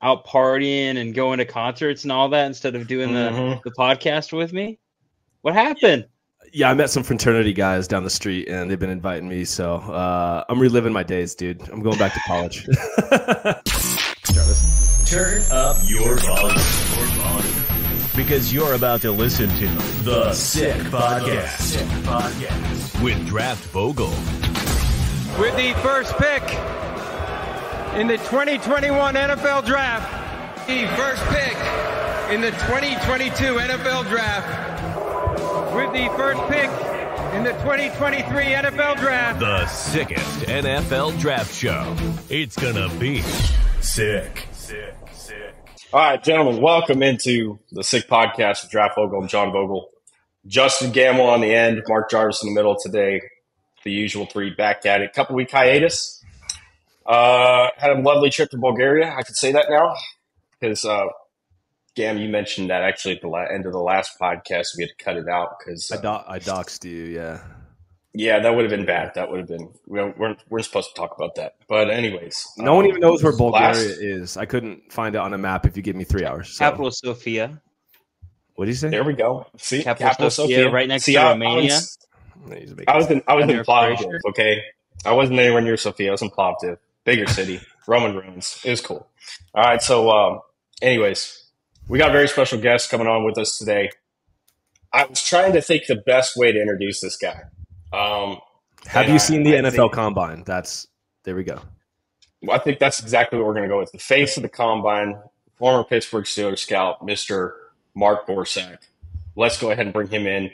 out partying and going to concerts and all that instead of doing the podcast with me? What happened? Yeah, I met some fraternity guys down the street, and they've been inviting me. So I'm reliving my days, dude. I'm going back to college. Turn up your volume. Because you're about to listen to The Sick Podcast. With Draft Vogel. With the first pick in the 2021 NFL Draft. The first pick in the 2022 NFL Draft. With the first pick in the 2023 NFL Draft. The sickest NFL Draft show. It's gonna be sick. All right, gentlemen, welcome into the Sick Podcast with Draft Vogel and John Vogel. Justen Gamble on the end, Mark Jarvis in the middle today. The usual three back at it. Couple-week hiatus. Had a lovely trip to Bulgaria. I could say that now because, Gam, you mentioned that actually at the end of the last podcast. We had to cut it out because I doxed you, yeah. Yeah, that would have been bad. That would have been – we're supposed to talk about that. But anyways. No one even knows where Bulgaria is. I couldn't find it on a map if you give me 3 hours. So. Capital Sofia. What did you say? There we go. See, Capital Sofia, right next to Romania. I was in Plovdiv, okay? I wasn't anywhere near Sofia. I was in Plovdiv. Bigger city. Roman ruins. It was cool. All right, so anyways, we got a very special guest coming on with us today. I was trying to think the best way to introduce this guy. Have you seen the NFL Combine? There we go. I think that's exactly what we're going to go with. The face of the Combine, former Pittsburgh Steelers scout, Mr. Mark Gorscak. Let's go ahead and bring him in.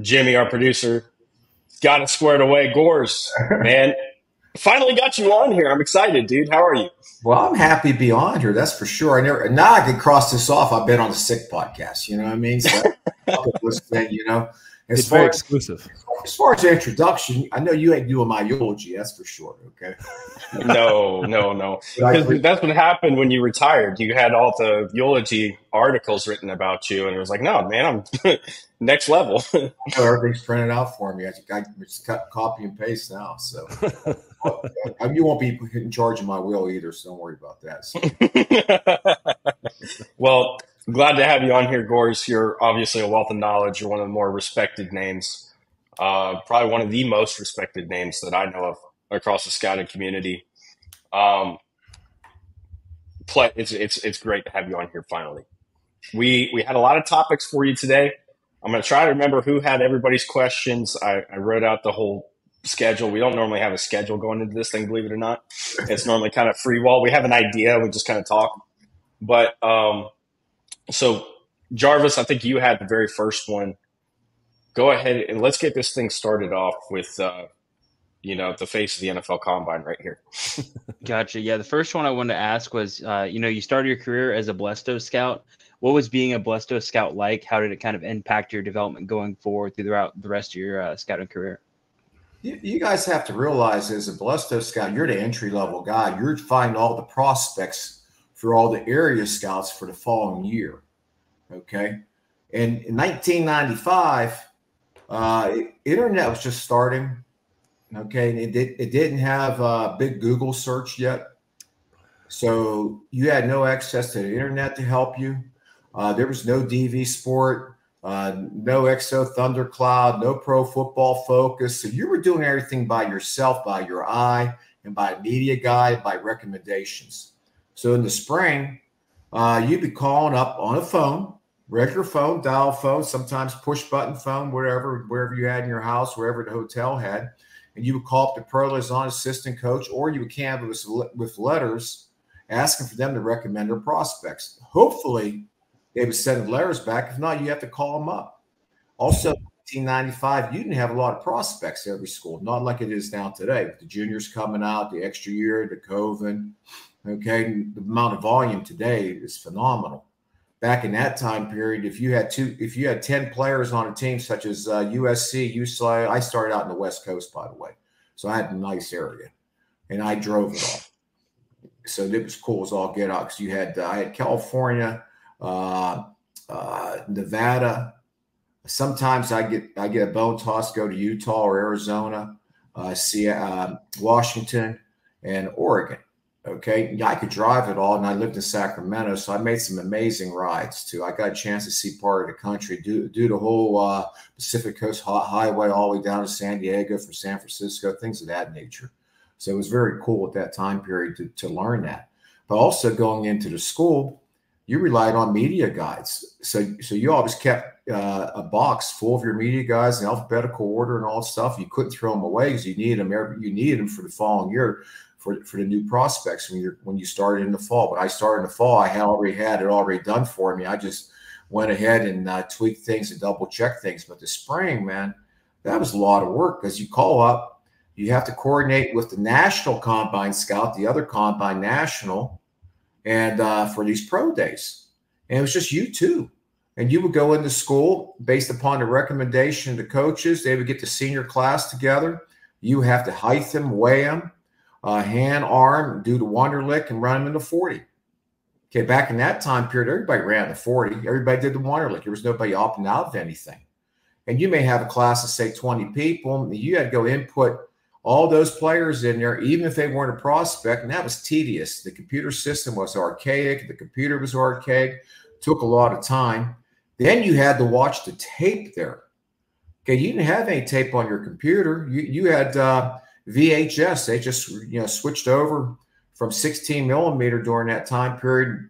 Jimmy, our producer, got it squared away. Gors, man, finally got you on here. I'm excited, dude. How are you? Well, I'm happy to be on here. That's for sure. Now I can cross this off. I've been on the Sick Podcast. You know what I mean? So, it's very exclusive. As far as the introduction, I know you ain't doing my eulogy. That's for sure. Okay. No. Because that's what happened when you retired. You had all the eulogy articles written about you, and it was like, no, man, I'm next level. Everything's printed out for me. I just copy and paste now. So you won't be in charge of my will either, so don't worry about that. So. Well, I'm glad to have you on here, Gors. You're obviously a wealth of knowledge. You're one of the more respected names. Probably one of the most respected names that I know of across the scouting community. It's great to have you on here finally. We had a lot of topics for you today. I'm going to try to remember who had everybody's questions. I wrote out the whole schedule. We don't normally have a schedule going into this thing, believe it or not. It's normally kind of free wall. We have an idea. We just kind of talk. But so, Jarvis, I think you had the very first one. Go ahead and let's get this thing started off with, the face of the NFL Combine right here. Gotcha. Yeah, the first one I wanted to ask was, you started your career as a Blesto scout. What was being a Blesto scout like? How did it kind of impact your development going forward throughout the rest of your scouting career? You guys have to realize as a Blesto scout, you're the entry-level guy. You're finding all the prospects for all the area scouts for the following year, okay? And in 1995, internet was just starting, okay? And it didn't have a big Google search yet. So you had no access to the internet to help you. There was no DV Sport, no XO Thundercloud, no Pro Football Focus. So you were doing everything by yourself, by your eye, and by a media guide, by recommendations. So in the spring, you'd be calling up on a phone, regular phone, dial phone, sometimes push button phone, wherever you had in your house, wherever the hotel had, and you would call up the pro liaison assistant coach, or you would canvass with letters asking for them to recommend their prospects. Hopefully, they would send letters back. If not, you have to call them up. Also, in 1995, you didn't have a lot of prospects at every school, not like it is now today. With the juniors coming out, the extra year, the COVID. Okay, the amount of volume today is phenomenal. Back in that time period, if you had 10 players on a team, such as USC, UCLA, I started out in the West Coast, by the way, so I had a nice area, and I drove it all. So it was cool as all get out because I had California, Nevada. Sometimes I get a bone toss, go to Utah or Arizona, Washington, and Oregon. Okay, I could drive it all, and I lived in Sacramento, so I made some amazing rides too. I got a chance to see part of the country, do the whole Pacific Coast Highway all the way down to San Diego, from San Francisco, things of that nature. So it was very cool at that time period to learn that. But also going into the school, you relied on media guides. So you always kept a box full of your media guides in alphabetical order and all that stuff. You couldn't throw them away because you needed them for the following year for the new prospects when you started in the fall. But I started in the fall, I had it already done for me. I just went ahead and tweaked things and double checked things. But the spring, man, that was a lot of work because you call up, you have to coordinate with the national combine scout, the other combine national, and for these pro days. And it was just you two. And you would go into school based upon the recommendation of the coaches. They would get the senior class together. You have to height them, weigh them, hand, arm, do the Wonderlick, and run them in the 40. Okay, back in that time period, everybody ran the 40. Everybody did the Wonderlick. There was nobody opting out of anything. And you may have a class of, say, 20 people. And you had to go input all those players in there, even if they weren't a prospect, and that was tedious. The computer system was archaic. The computer was archaic. Took a lot of time. Then you had to watch the tape there. Okay, you didn't have any tape on your computer. You had VHS. They just switched over from 16 millimeter during that time period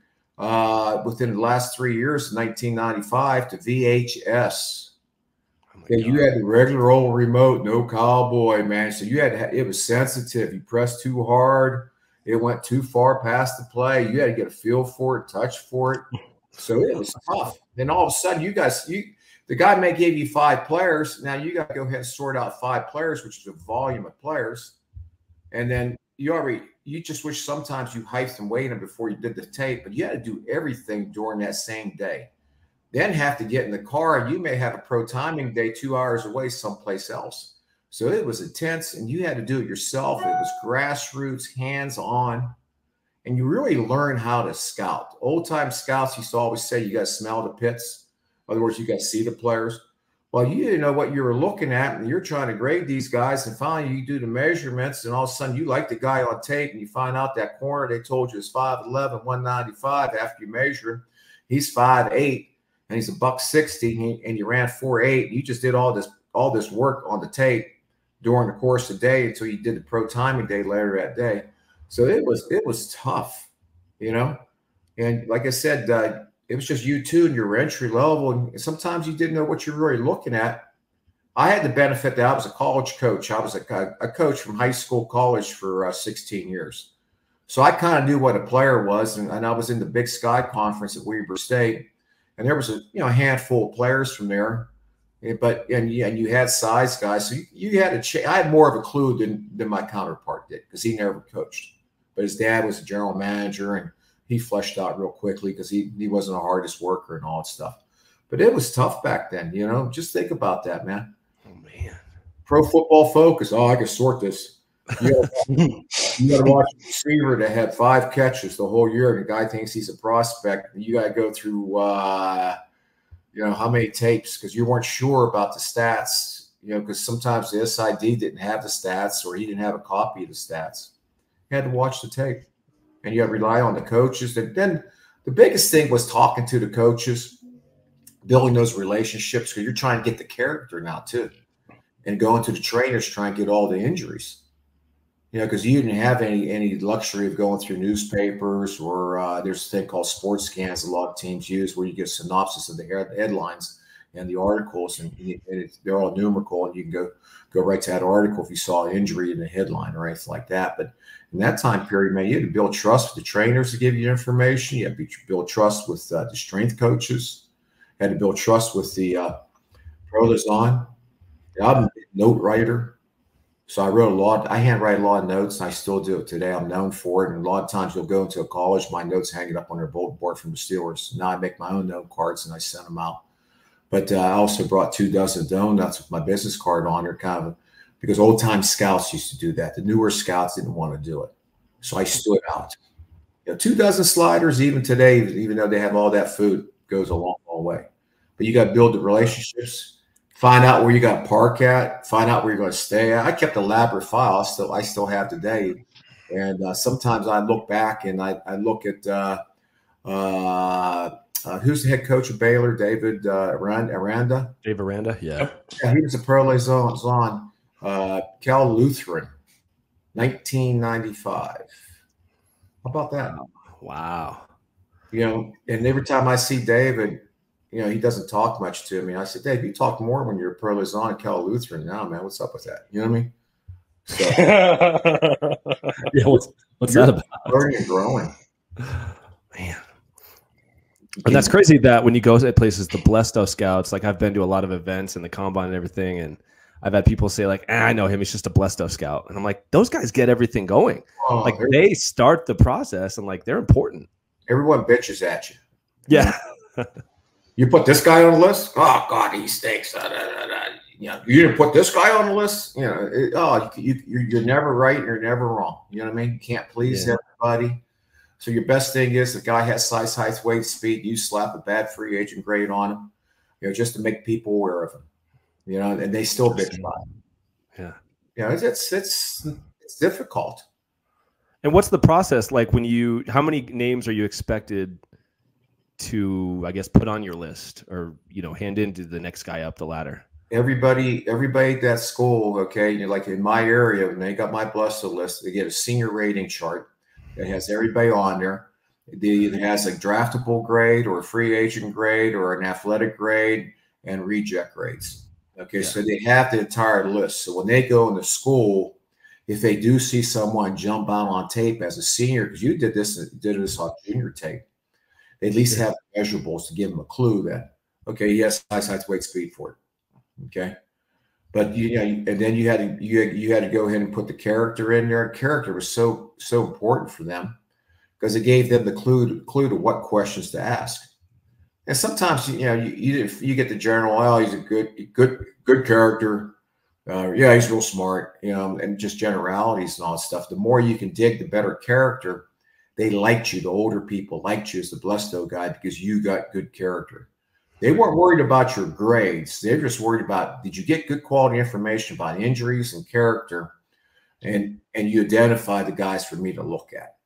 within the last 3 years, 1995, to VHS. Yeah, you had the regular old remote, no cowboy, man. So you had it was sensitive. You pressed too hard, it went too far past the play. You had to get a feel for it, touch for it. So it was tough. Then all of a sudden, the guy may give you 5 players. Now you got to go ahead and sort out 5 players, which is a volume of players. And then you just wish sometimes you hyped and weighed them before you did the tape, but you had to do everything during that same day. Then have to get in the car. You may have a pro timing day 2 hours away someplace else. So it was intense, and you had to do it yourself. It was grassroots, hands-on, and you really learn how to scout. Old-time scouts used to always say you got to smell the pits. In other words, you got to see the players. Well, you didn't know what you were looking at, and you're trying to grade these guys, and finally you do the measurements, and all of a sudden you like the guy on tape, and you find out that corner they told you is 5'11", 195 after you measure him. He's 5'8". And he's $160, and you ran 4.8. You just did all this work on the tape during the course of the day until you did the pro timing day later that day. So it was tough, And like I said, it was just you two and your entry level, and sometimes you didn't know what you're really looking at. I had the benefit that I was a college coach. I was a coach from high school, college for 16 years. So I kind of knew what a player was, and I was in the Big Sky Conference at Weber State. And there was a handful of players from there, and you had size guys, so you had I had more of a clue than my counterpart did because he never coached. But his dad was a general manager, and he fleshed out real quickly because he wasn't the hardest worker and all that stuff. But it was tough back then, Just think about that, man. Oh man, Pro Football Focus. Oh, I can sort this. You got to watch a receiver that had 5 catches the whole year, and the guy thinks he's a prospect. You got to go through, how many tapes because you weren't sure about the stats. Because sometimes the SID didn't have the stats, or he didn't have a copy of the stats. You had to watch the tape, and you had to rely on the coaches. And then the biggest thing was talking to the coaches, building those relationships because you're trying to get the character now too, and going to the trainers trying to get all the injuries. Because you didn't have any luxury of going through newspapers or there's a thing called sports scans a lot of teams use where you get a synopsis of the headlines and the articles, and they're all numerical, and you can go right to that article if you saw an injury in the headline or anything like that. But in that time period, man, you had to build trust with the trainers to give you information. You had to build trust with the strength coaches. You had to build trust with the pro liaison. I'm a note writer. So I wrote I handwrite a lot of notes, and I still do it today. I'm known for it. And a lot of times you'll go into a college, my notes hanging up on their bulletin board from the Steelers. Now I make my own note cards and I send them out. But I also brought 2 dozen donuts with my business card on there, because old time scouts used to do that. The newer scouts didn't want to do it. So I stood out. 2 dozen sliders, even today, even though they have all that food, goes a long, long way. But you got to build the relationships. Find out where you got to park at. Find out where you're going to stay at. I kept an elaborate file. I still have today And sometimes I look back and I look at who's the head coach of Baylor, David Aranda. Dave Aranda, yeah. Yeah, he was a pro liaison. Cal Lutheran, 1995. How about that? Wow. And every time I see David, he doesn't talk much to me. I said, Dave, you talk more when you're a pro liaison at Cal Lutheran. Now, man, what's up with that? You know what I mean? So, yeah, what's that about? Learning and growing. Man. And that's crazy that when you go to places, the Blesto Scouts, like I've been to a lot of events and the combine and everything, and I've had people say like, I know him, he's just a Blesto Scout. And I'm like, those guys get everything going. Like they start the process and like they're important. Everyone bitches at you. Yeah. You put this guy on the list? Oh, God, he stinks. You didn't put this guy on the list? You're never right and you're never wrong. You know what I mean? You can't please everybody. So your best thing is the guy has size, height, weight, speed. You slap a bad free agent grade on him, just to make people aware of him. And they still bitch about it. Yeah. It's difficult. And what's the process like how many names are you expected to, I guess, put on your list or, hand into the next guy up the ladder? Everybody at that school, okay, like in my area, when they got my Blesto list, they get a senior rating chart that has everybody on there. It has a draftable grade or a free agent grade or an athletic grade and reject grades. Okay, so they have the entire list. So when they go into school, if they do see someone jump out on tape as a senior, because you did this on junior tape, they at least have measurables to give them a clue that, okay, he has size, height, weight, speed for it. Okay. But and then you had to go ahead and put the character in there. Character was so important for them because it gave them the clue to what questions to ask. And sometimes you get the general, he's a good character. He's real smart, and just generalities and all that stuff. The more you can dig, the better character. They liked you. The older people liked you as the Blesto guy because you got good character. They weren't worried about your grades. They're just worried about, did you get good quality information about injuries and character, and you identify the guys for me to look at.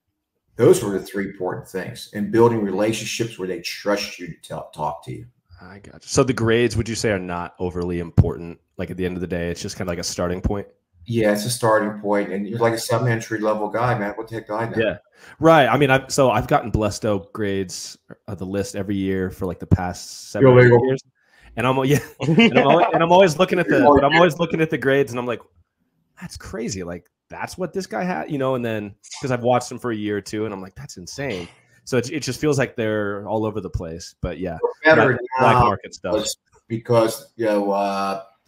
Those were the three important things, and building relationships where they trust you to talk to you. I got you. So the grades, would you say, are not overly important? Like at the end of the day, it's just kind of like a starting point. Yeah, it's a starting point, and you're like a some entry level guy, man. What the heck do I know? Yeah, right. I mean, I've gotten Blesto grades of the list every year for like the past 7 years, and I'm always looking at the grades, and I'm like, that's crazy. Like that's what this guy had, and then because I've watched him for a year or two, and I'm like, that's insane. So it just feels like they're all over the place. But yeah, better black market stuff because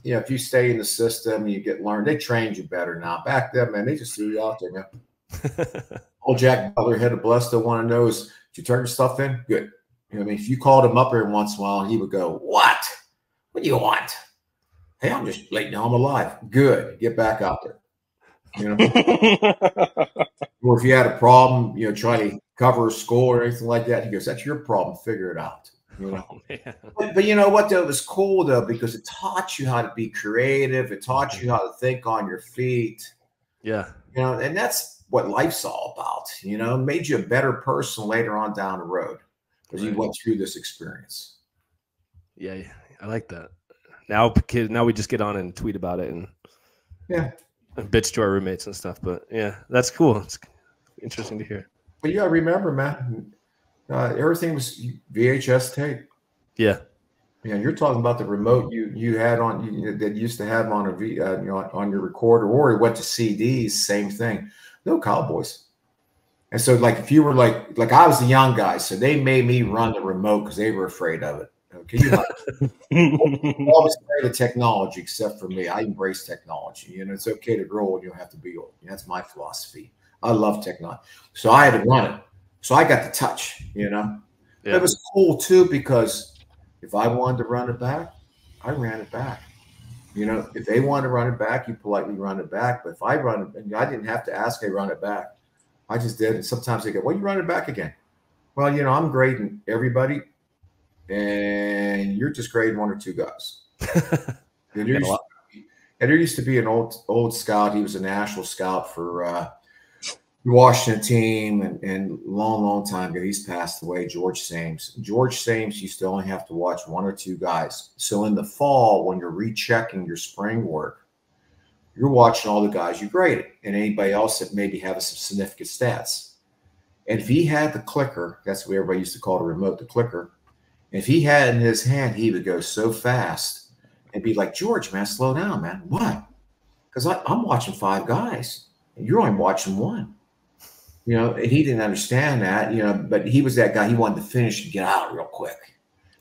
if you stay in the system, you get learned. They trained you better now. Back then, man, they just threw you out there. Man. Old Jack Butler, head of Blesto, want to know is, did you turn your stuff in? Good. If you called him up every once in a while, he would go, "What? What do you want?" Hey, I'm just late now. I'm alive. Good. Get back out there. Or if you had a problem, trying to cover a school or anything like that, he goes, "That's your problem. Figure it out." But you know what, though? It was cool, though, because it taught you how to be creative. It taught you how to think on your feet. Yeah. And that's what life's all about. It made you a better person later on down the road because you went through this experience. Yeah, I like that. Now we just get on and tweet about it and bitch to our roommates and stuff. But yeah, that's cool. It's interesting to hear. But you got to remember, man. Everything was VHS tape. Yeah. You're talking about the remote you had on that used to have on on your recorder, or it went to CDs. Same thing. No Cowboys. And so, like, if you were like I was the young guy, so they made me run the remote because they were afraid of it. Okay, always afraid of technology, except for me. I embrace technology. It's okay to grow old. You don't have to be old. That's my philosophy. I love technology, so I had to run it. So I got the touch, It was cool too, because if I wanted to run it back, I ran it back. If they wanted to run it back, you politely run it back. But if I run it, and I didn't have to ask, they run it back. I just did. And sometimes they go, "Well, you run it back again." Well, I'm grading everybody, and you're just grading one or two guys. There used to be an old scout. He was a national scout for Washington team, and long time ago, he's passed away, George Sames. George Sames used to only have to watch one or two guys. So in the fall, when you're rechecking your spring work, you're watching all the guys you graded and anybody else that maybe have some significant stats. And if he had the clicker, that's what everybody used to call the remote, the clicker. If he had it in his hand, he would go so fast and be like, George, man, slow down, man. What? Because I'm watching five guys and you're only watching one. And he didn't understand that, but he was that guy. He wanted to finish and get out real quick.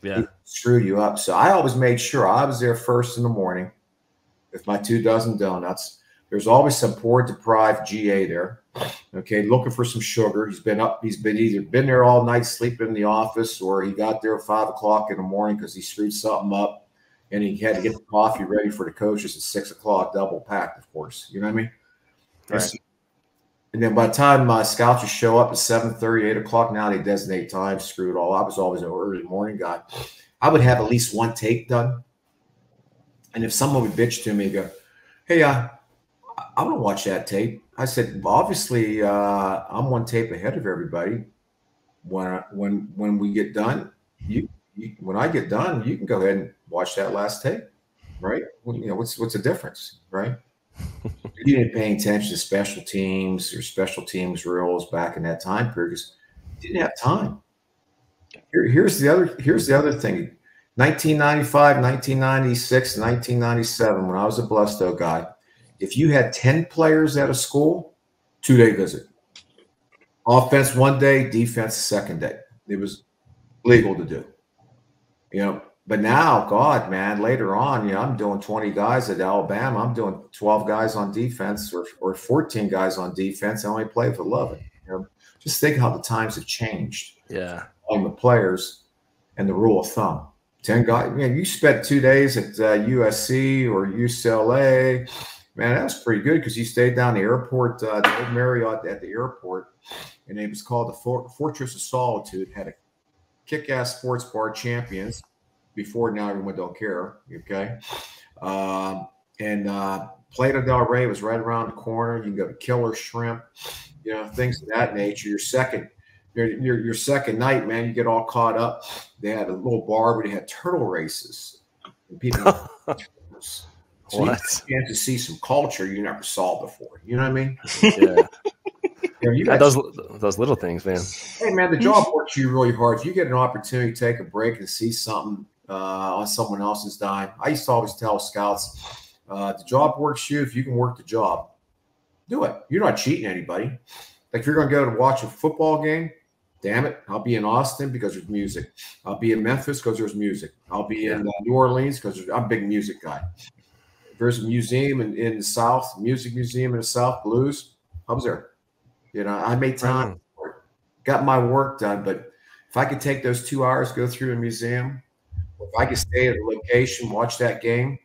Yeah. He screwed you up. So I always made sure I was there first in the morning with my 2 dozen donuts. There's always some poor deprived GA there. Okay. Looking for some sugar. He's been either been there all night sleeping in the office, or he got there at 5 o'clock in the morning because he screwed something up and he had to get the coffee ready for the coaches at 6 o'clock, double packed, of course. You know what I mean? Right. And then by the time my scouts would show up at 7:30, 8 o'clock, now they designate time, screw it all. I was always an early morning guy. I would have at least one tape done. And if someone would bitch to me and go, hey, I don't watch that tape. I said, well, obviously, I'm one tape ahead of everybody. When we get done, when I get done, you can go ahead and watch that last tape, right? What's the difference, right? You didn't pay attention to special teams or special teams rules back in that time period because you didn't have time. Here's the other thing. 1995, 1996, 1997, when I was a Blesto guy, if you had 10 players at a school, 2-day visit. Offense one day, defense the second day. It was legal to do. But now, God, man, later on, I'm doing 20 guys at Alabama. I'm doing 12 guys on defense or 14 guys on defense. I only play with 11. Just think how the times have changed. Yeah. On the players and the rule of thumb. 10 guys. You spent 2 days at USC or UCLA. Man, that was pretty good because you stayed down the airport, the old Marriott at the airport, and it was called the Fortress of Solitude. Had a kick-ass sports bar, Champions. Before, now everyone don't care, okay? Playa del Rey was right around the corner. You can go to Killer Shrimp, things of that nature. Your second night, man, you get all caught up. They had a little bar where they had turtle races. And people so what? You had to see some culture you never saw before. You know what I mean? Yeah. You got those little things, man. Hey, man, the job works you really hard. If you get an opportunity to take a break and see something on someone else's dime, I used to always tell scouts, the job works you. If you can work the job, do it. You're not cheating anybody. Like if you're going to go to watch a football game, damn it, I'll be in Austin because there's music. I'll be in Memphis because there's music. I'll be in New Orleans because I'm a big music guy. If there's a museum in the South, music museum in the South, blues, I was there. I made time for it. Got my work done, but if I could take those 2 hours, go through a museum, if I could stay at a location, watch that game,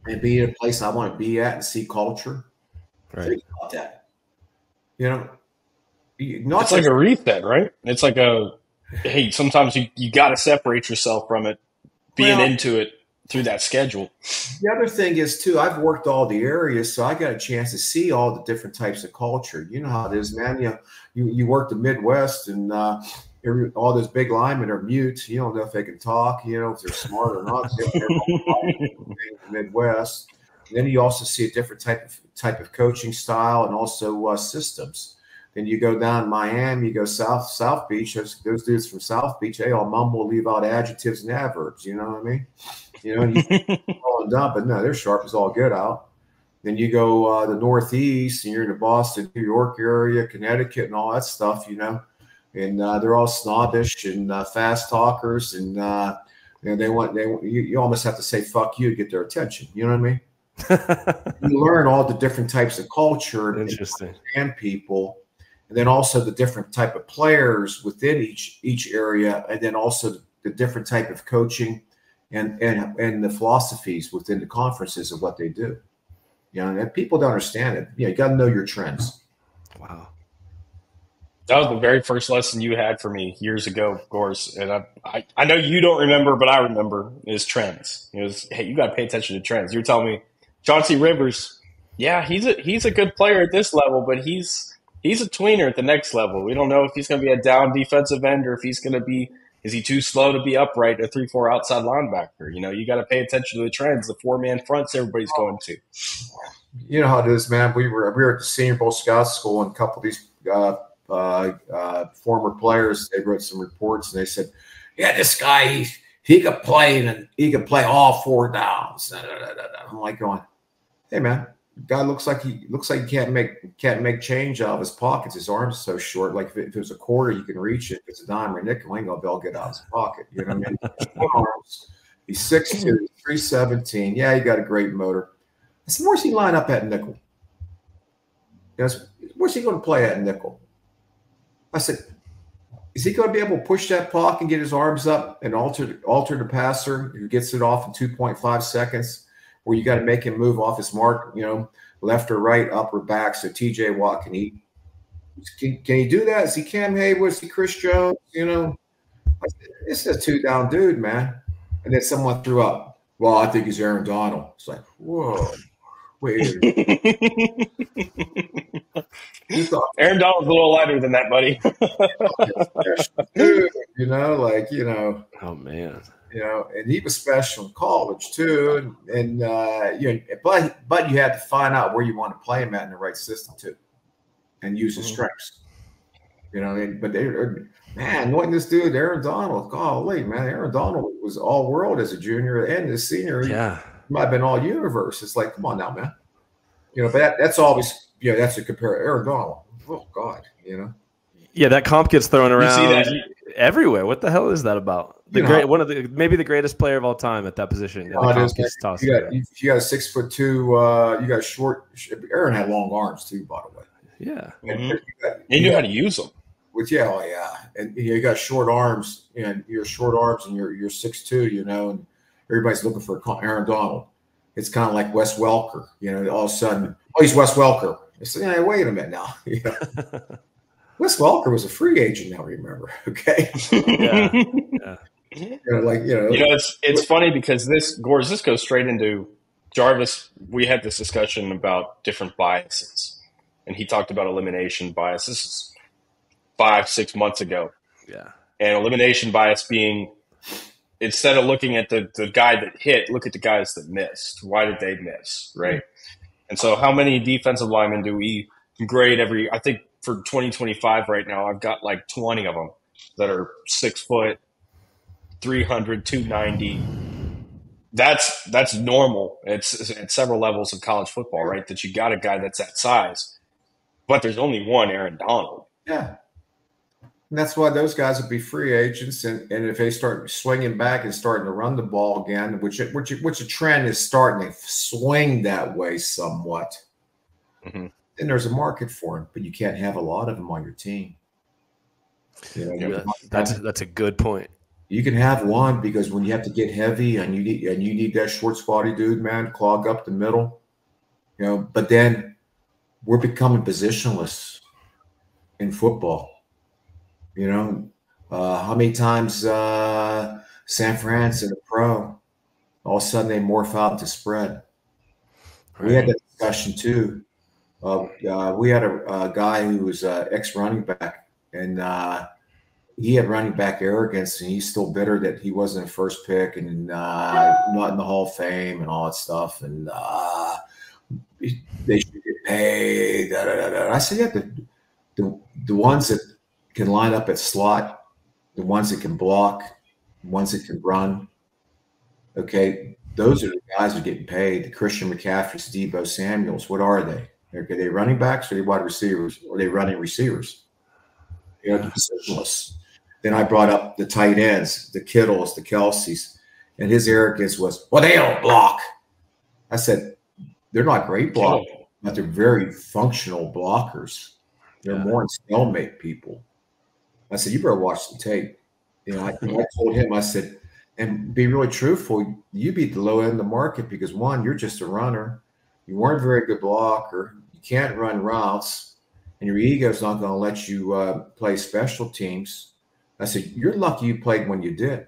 and be in a place I want to be at and see culture, think about that. It's like a reset, right? It's like hey, sometimes you got to separate yourself from it, being into it through that schedule. The other thing is, too, I've worked all the areas, so I got a chance to see all the different types of culture. You know how it is, man. You work the Midwest, and all those big linemen are mute. You don't know if they can talk, if they're smart or not. The Midwest. And then you also see a different type of coaching style and also systems. Then you go down Miami, you go South Beach. Those dudes from South Beach, they all mumble, leave out adjectives and adverbs. You know what I mean? All done, but no, they're sharp as all get out. Then you go the Northeast, and you're in the Boston, New York area, Connecticut, and all that stuff. And they're all snobbish and fast talkers, and you almost have to say "fuck you" to get their attention. You know what I mean? You learn all the different types of culture, interesting, and people. And then also the different type of players within each area, and then also the different type of coaching and the philosophies within the conferences of what they do. And people don't understand it. You got to know your trends. Wow. That was the very first lesson you had for me years ago, Gors. And I know you don't remember, but I remember is trends. It was, hey, you got to pay attention to trends. You're telling me Chauncey Rivers, yeah, he's a good player at this level, but he's he's a tweener at the next level. We don't know if he's going to be a down defensive end or if he's going to be – is he too slow to be upright, a 3-4 outside linebacker? You got to pay attention to the trends, the 4-man fronts everybody's going to. You know how it is, man. We were at the Senior Bowl Scout School, and a couple of these former players, they wrote some reports, and they said, yeah, this guy, he could play, and he could play all 4 downs. I'm like going, hey, man. Guy looks like he can't make change out of his pockets. His arms are so short. Like if it was a quarter, you can reach it. If it's a dime or a nickel, he ain't gonna be able to get out of his pocket. You know what I mean? Arms. He's 6'2", 317. Yeah, he got a great motor. I said, where's he line up at nickel? Where's he going to play at nickel? I said, is he going to be able to push that puck and get his arms up and alter the passer who gets it off in 2.5 seconds? Where you got to make him move off his mark, left or right, up or back, so TJ Watt can eat. Can he do that? Is he Cam Hayward? Is he Chris Jones? This is a 2-down dude, man. And then someone threw up, well, I think he's Aaron Donald. It's like, whoa, wait. Aaron Donald's a little lighter than that, buddy. Dude, Oh, man. And he was special in college too, but you had to find out where you want to play him at in the right system too, and use his strengths. But knowing this dude, Aaron Donald, golly, man, Aaron Donald was all world as a junior and as a senior. Yeah, he might have been all universe. It's like, come on now, man. But that's always, that's a compare Aaron Donald. Oh God, Yeah, that comp gets thrown around everywhere. What the hell is that about? Maybe the greatest player of all time at that position. You got a 6'2". You got short. Aaron had long arms too, by the way. Yeah, and he knew how to use them. And you got short arms, and you're 6'2", and everybody's looking for Aaron Donald. It's kind of like Wes Welker. All of a sudden, he's Wes Welker. It's wait a minute now. Wes Welker was a free agent now, remember? Okay. Yeah. It's funny because this goes straight into Jarvis. We had this discussion about different biases, and he talked about elimination bias. This is 5-6 months ago. Yeah. And elimination bias being, instead of looking at the guy that hit, look at the guys that missed. Why did they miss, right? And so how many defensive linemen do we grade I think for 2025 right now, I've got like 20 of them that are 6 foot, 300, 290. That's normal. It's at several levels of college football, right? That you got a guy that's that size, but there's only one Aaron Donald. Yeah. And that's why those guys would be free agents. And if they start swinging back and starting to run the ball again, which a trend is starting to swing that way somewhat, then there's a market for him. But you can't have a lot of them on your team. That's a good point. You can have one because when you have to get heavy and you need that short, spotty dude, man, to clog up the middle, But then we're becoming positionless in football. How many times San Fran's in a pro, all of a sudden they morph out into spread. Right. We had that discussion too. We had a guy who was ex-running back, and he had running back arrogance, and he's still bitter that he wasn't a first pick and not in the Hall of Fame and all that stuff. And they should get paid. I said, the ones that can line up at slot, the ones that can block, the ones that can run. Okay, those are the guys who are getting paid. The Christian McCaffreys, Deebo Samuels. What are they? Are they running backs or are they wide receivers? Or are they running receivers? Positionless. Then I brought up the tight ends, the Kittles, the Kelseys, and his arrogance was, well, they don't block. I said, they're not great blockers, but they're very functional blockers. They're more stalemate people. I said, you better watch the tape. I told him, I said, and be really truthful, you beat the low end of the market because, one, you're just a runner. You weren't a very good blocker. You can't run routes. And your ego's not going to let you play special teams. I said, you're lucky you played when you did.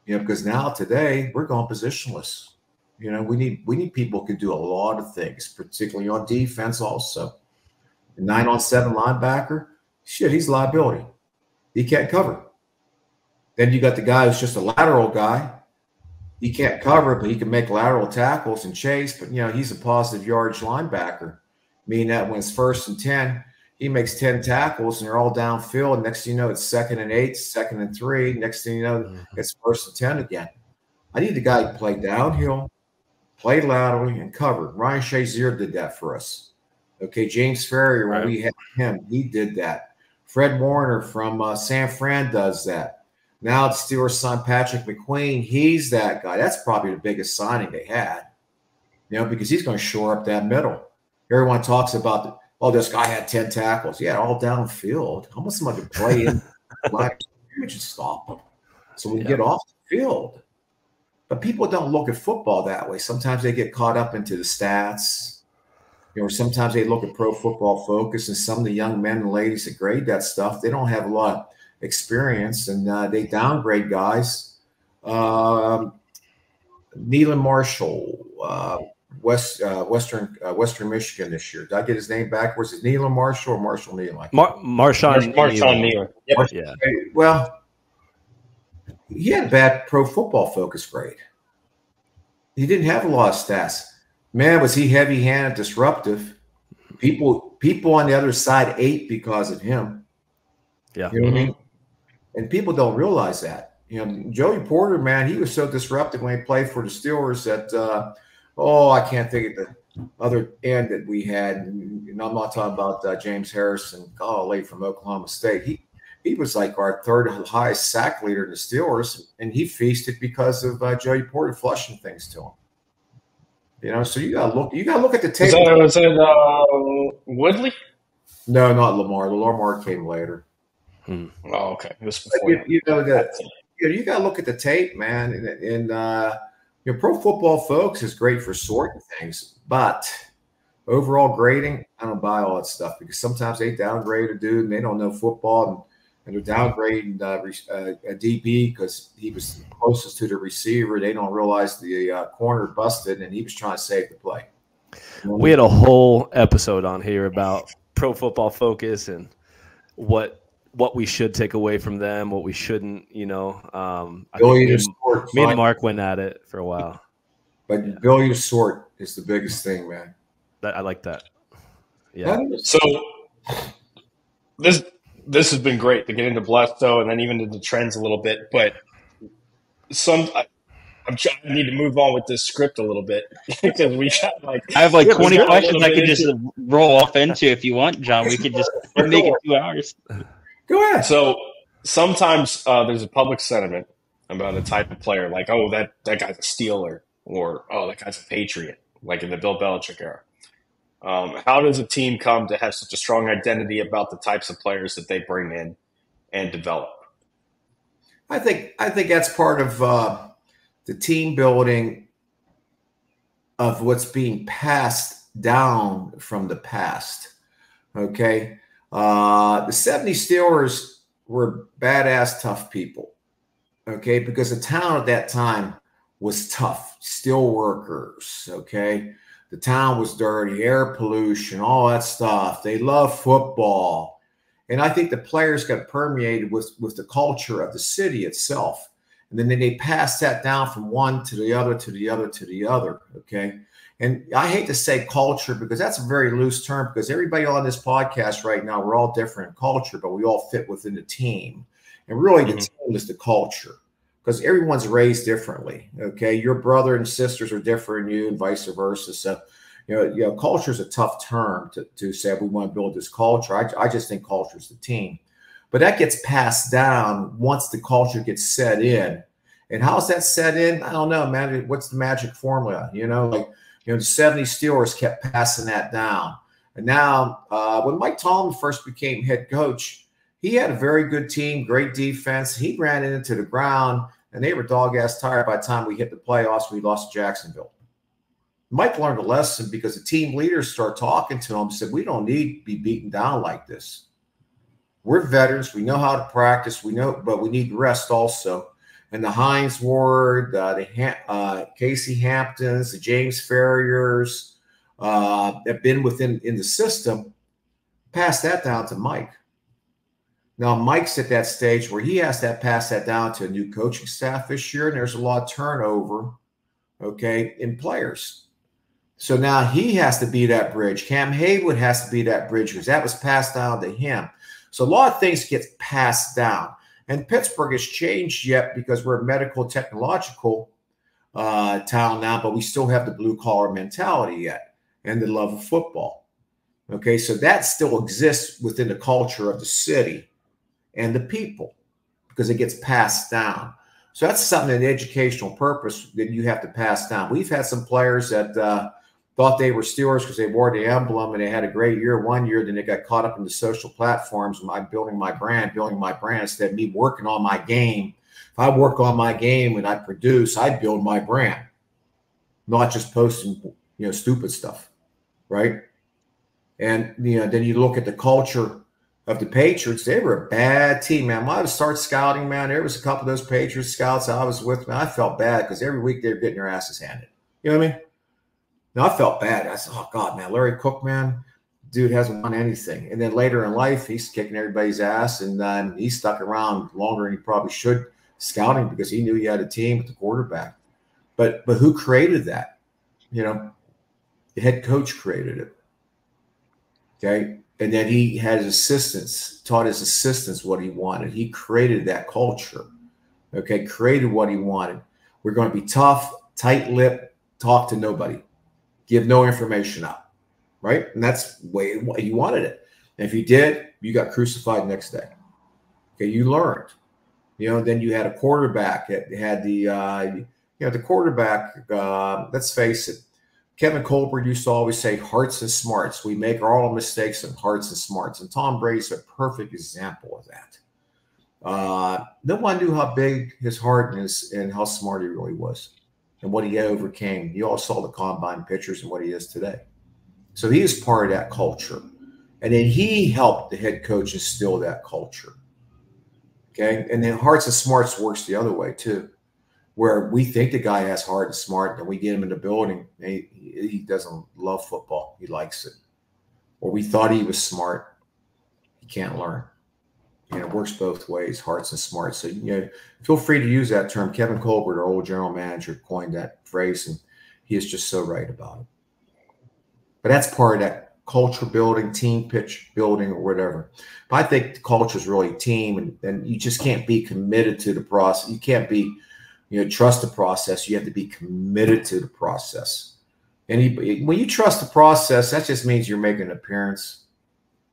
Because now today we're going positionless. We need people who can do a lot of things, particularly on defense also. A 9-on-7 linebacker, shit, he's a liability. He can't cover. Then you got the guy who's just a lateral guy. He can't cover, but he can make lateral tackles and chase. But, he's a positive yardage linebacker, meaning that when it's 1st and 10, he makes 10 tackles and they're all downfield. Next thing you know, it's 2nd and 8, 2nd and 3. Next thing you know, it's 1st and 10 again. I need the guy to play downhill, play laterally, and cover. Ryan Shazier did that for us. Okay, James Ferrier, when we had him, he did that. Fred Warner from San Fran does that. Now the Steelers signed Patrick McQueen. He's that guy. That's probably the biggest signing they had, because he's going to shore up that middle. Everyone talks about, this guy had 10 tackles. Yeah, all downfield. How much somebody could play in? You just stop them. So we get off the field. But people don't look at football that way. Sometimes they get caught up into the stats. Or sometimes they look at Pro Football Focus, and some of the young men and ladies that grade that stuff, they don't have a lot of experience, and they downgrade guys. Neelan Marshall, Western Michigan this year. Did I get his name backwards? Is it Neelan Marshall or Marshall Neelan? Marshawn Neelan. Yep. Yeah. Well, he had a bad Pro Football Focus grade. He didn't have a lot of stats. Man, was he heavy-handed, disruptive. People on the other side ate because of him. Yeah. You know what I mean? And people don't realize that. Joey Porter, man, he was so disruptive when he played for the Steelers that, I can't think of the other end that we had. And I'm not talking about James Harrison, golly, from Oklahoma State. He was like our 3rd highest sack leader in the Steelers, and he feasted because of Joey Porter flushing things to him. So you gotta look at the tape. Was it Woodley? No, not Lamar. Lamar came later. Oh, okay. It was before you gotta look at the tape, man. And Pro Football Folks is great for sorting things, but overall grading, I don't buy all that stuff because sometimes they downgrade a dude and they don't know football, and they're downgrading a DB because he was closest to the receiver. They don't realize the corner busted and he was trying to save the play. We had a whole episode on here about Pro Football Focus and what we should take away from them, what we shouldn't. Me and Mark went at it for a while. But ability to sort is the biggest thing, man. I like that. Yeah. So this has been great to get into Blesto and then even into trends a little bit, but I need to move on with this script a little bit because we got I have 20 questions I could just roll off into if you want, John. We could just make it 2 hours. Go ahead. So sometimes there's a public sentiment about a type of player, like, that guy's a Steeler, or that guy's a Patriot, like in the Bill Belichick era. How does a team come to have such a strong identity about the types of players that they bring in and develop? I think that's part of the team building of what's being passed down from the past. Okay, the 70 Steelers were badass, tough people. Okay, because the town at that time was tough, steel workers. Okay. The town was dirty, air pollution, all that stuff. They love football. And I think the players got permeated with the culture of the city itself. And then they passed that down from one to the other, to the other, to the other, okay? And I hate to say culture because that's a very loose term because everybody on this podcast right now, we're all different in culture, but we all fit within the team. And really the team is the culture. Because everyone's raised differently, okay? Your brother and sisters are different than you and vice versa. So, culture is a tough term to say we want to build this culture. I just think culture is the team. But that gets passed down once the culture gets set in. And how's that set in? I don't know, man. What's the magic formula? The 70 Steelers kept passing that down. And now when Mike Tomlin first became head coach, he had a very good team, great defense. He ran it into the ground, and they were dog-ass tired by the time we hit the playoffs. We lost to Jacksonville. Mike learned a lesson because the team leaders started talking to him and said, we don't need to be beaten down like this. We're veterans. We know how to practice. We know, but we need rest also. And the Hines Ward, the Casey Hamptons, the James Ferriers have been in the system. Pass that down to Mike. Now, Mike's at that stage where he has to pass that down to a new coaching staff this year, and there's a lot of turnover, okay, in players. So now he has to be that bridge. Cam Haywood has to be that bridge because that was passed down to him. So a lot of things get passed down. And Pittsburgh has changed yet because we're a medical technological town now, but we still have the blue-collar mentality yet and the love of football. Okay, so that still exists within the culture of the city and the people because it gets passed down. So that's something, an educational purpose that you have to pass down. We've had some players that thought they were Steelers because they wore the emblem and they had a great year one year. Then they got caught up in the social platforms. Building my brand instead of me working on my game. If I work on my game and I produce, I build my brand, not just posting, stupid stuff, right? And then you look at the culture of the Patriots. They were a bad team, man. When I would start scouting, man, there was a couple of those Patriots scouts I was with, man. I felt bad because every week they were getting their asses handed. You know what I mean? Now, I felt bad. I said, oh, God, man, Larry Cook, man, dude hasn't won anything. And then later in life, he's kicking everybody's ass, and he stuck around longer than he probably should scouting because he knew he had a team with the quarterback. But who created that? The head coach created it. Okay? And then he had his assistants, taught his assistants what he wanted. He created that culture. Okay? Created what he wanted. We're going to be tough, tight-lipped, talk to nobody. Give no information out, right? And that's the way he wanted it. And if you did, you got crucified next day. Okay, you learned. Then you had a quarterback that had the quarterback, let's face it, Kevin Colbert used to always say hearts and smarts. We make all mistakes in hearts and smarts. And Tom Brady's a perfect example of that. No one knew how big his heart is and how smart he really was. And what he overcame. You all saw the combine pictures and what he is today. So he is part of that culture. And then he helped the head coach instill that culture. Okay? And then hearts and smarts works the other way too, where we think the guy has heart and smart, and we get him in the building, and he doesn't love football. He likes it. Or we thought he was smart. He can't learn. And it works both ways, hearts and smarts. So, feel free to use that term. Kevin Colbert, our old general manager, coined that phrase, and he is just so right about it. But that's part of that culture building, team pitch building, or whatever. But I think the culture is really team, and you just can't be committed to the process. You can't be, trust the process. You have to be committed to the process. And when you trust the process, that just means you're making an appearance.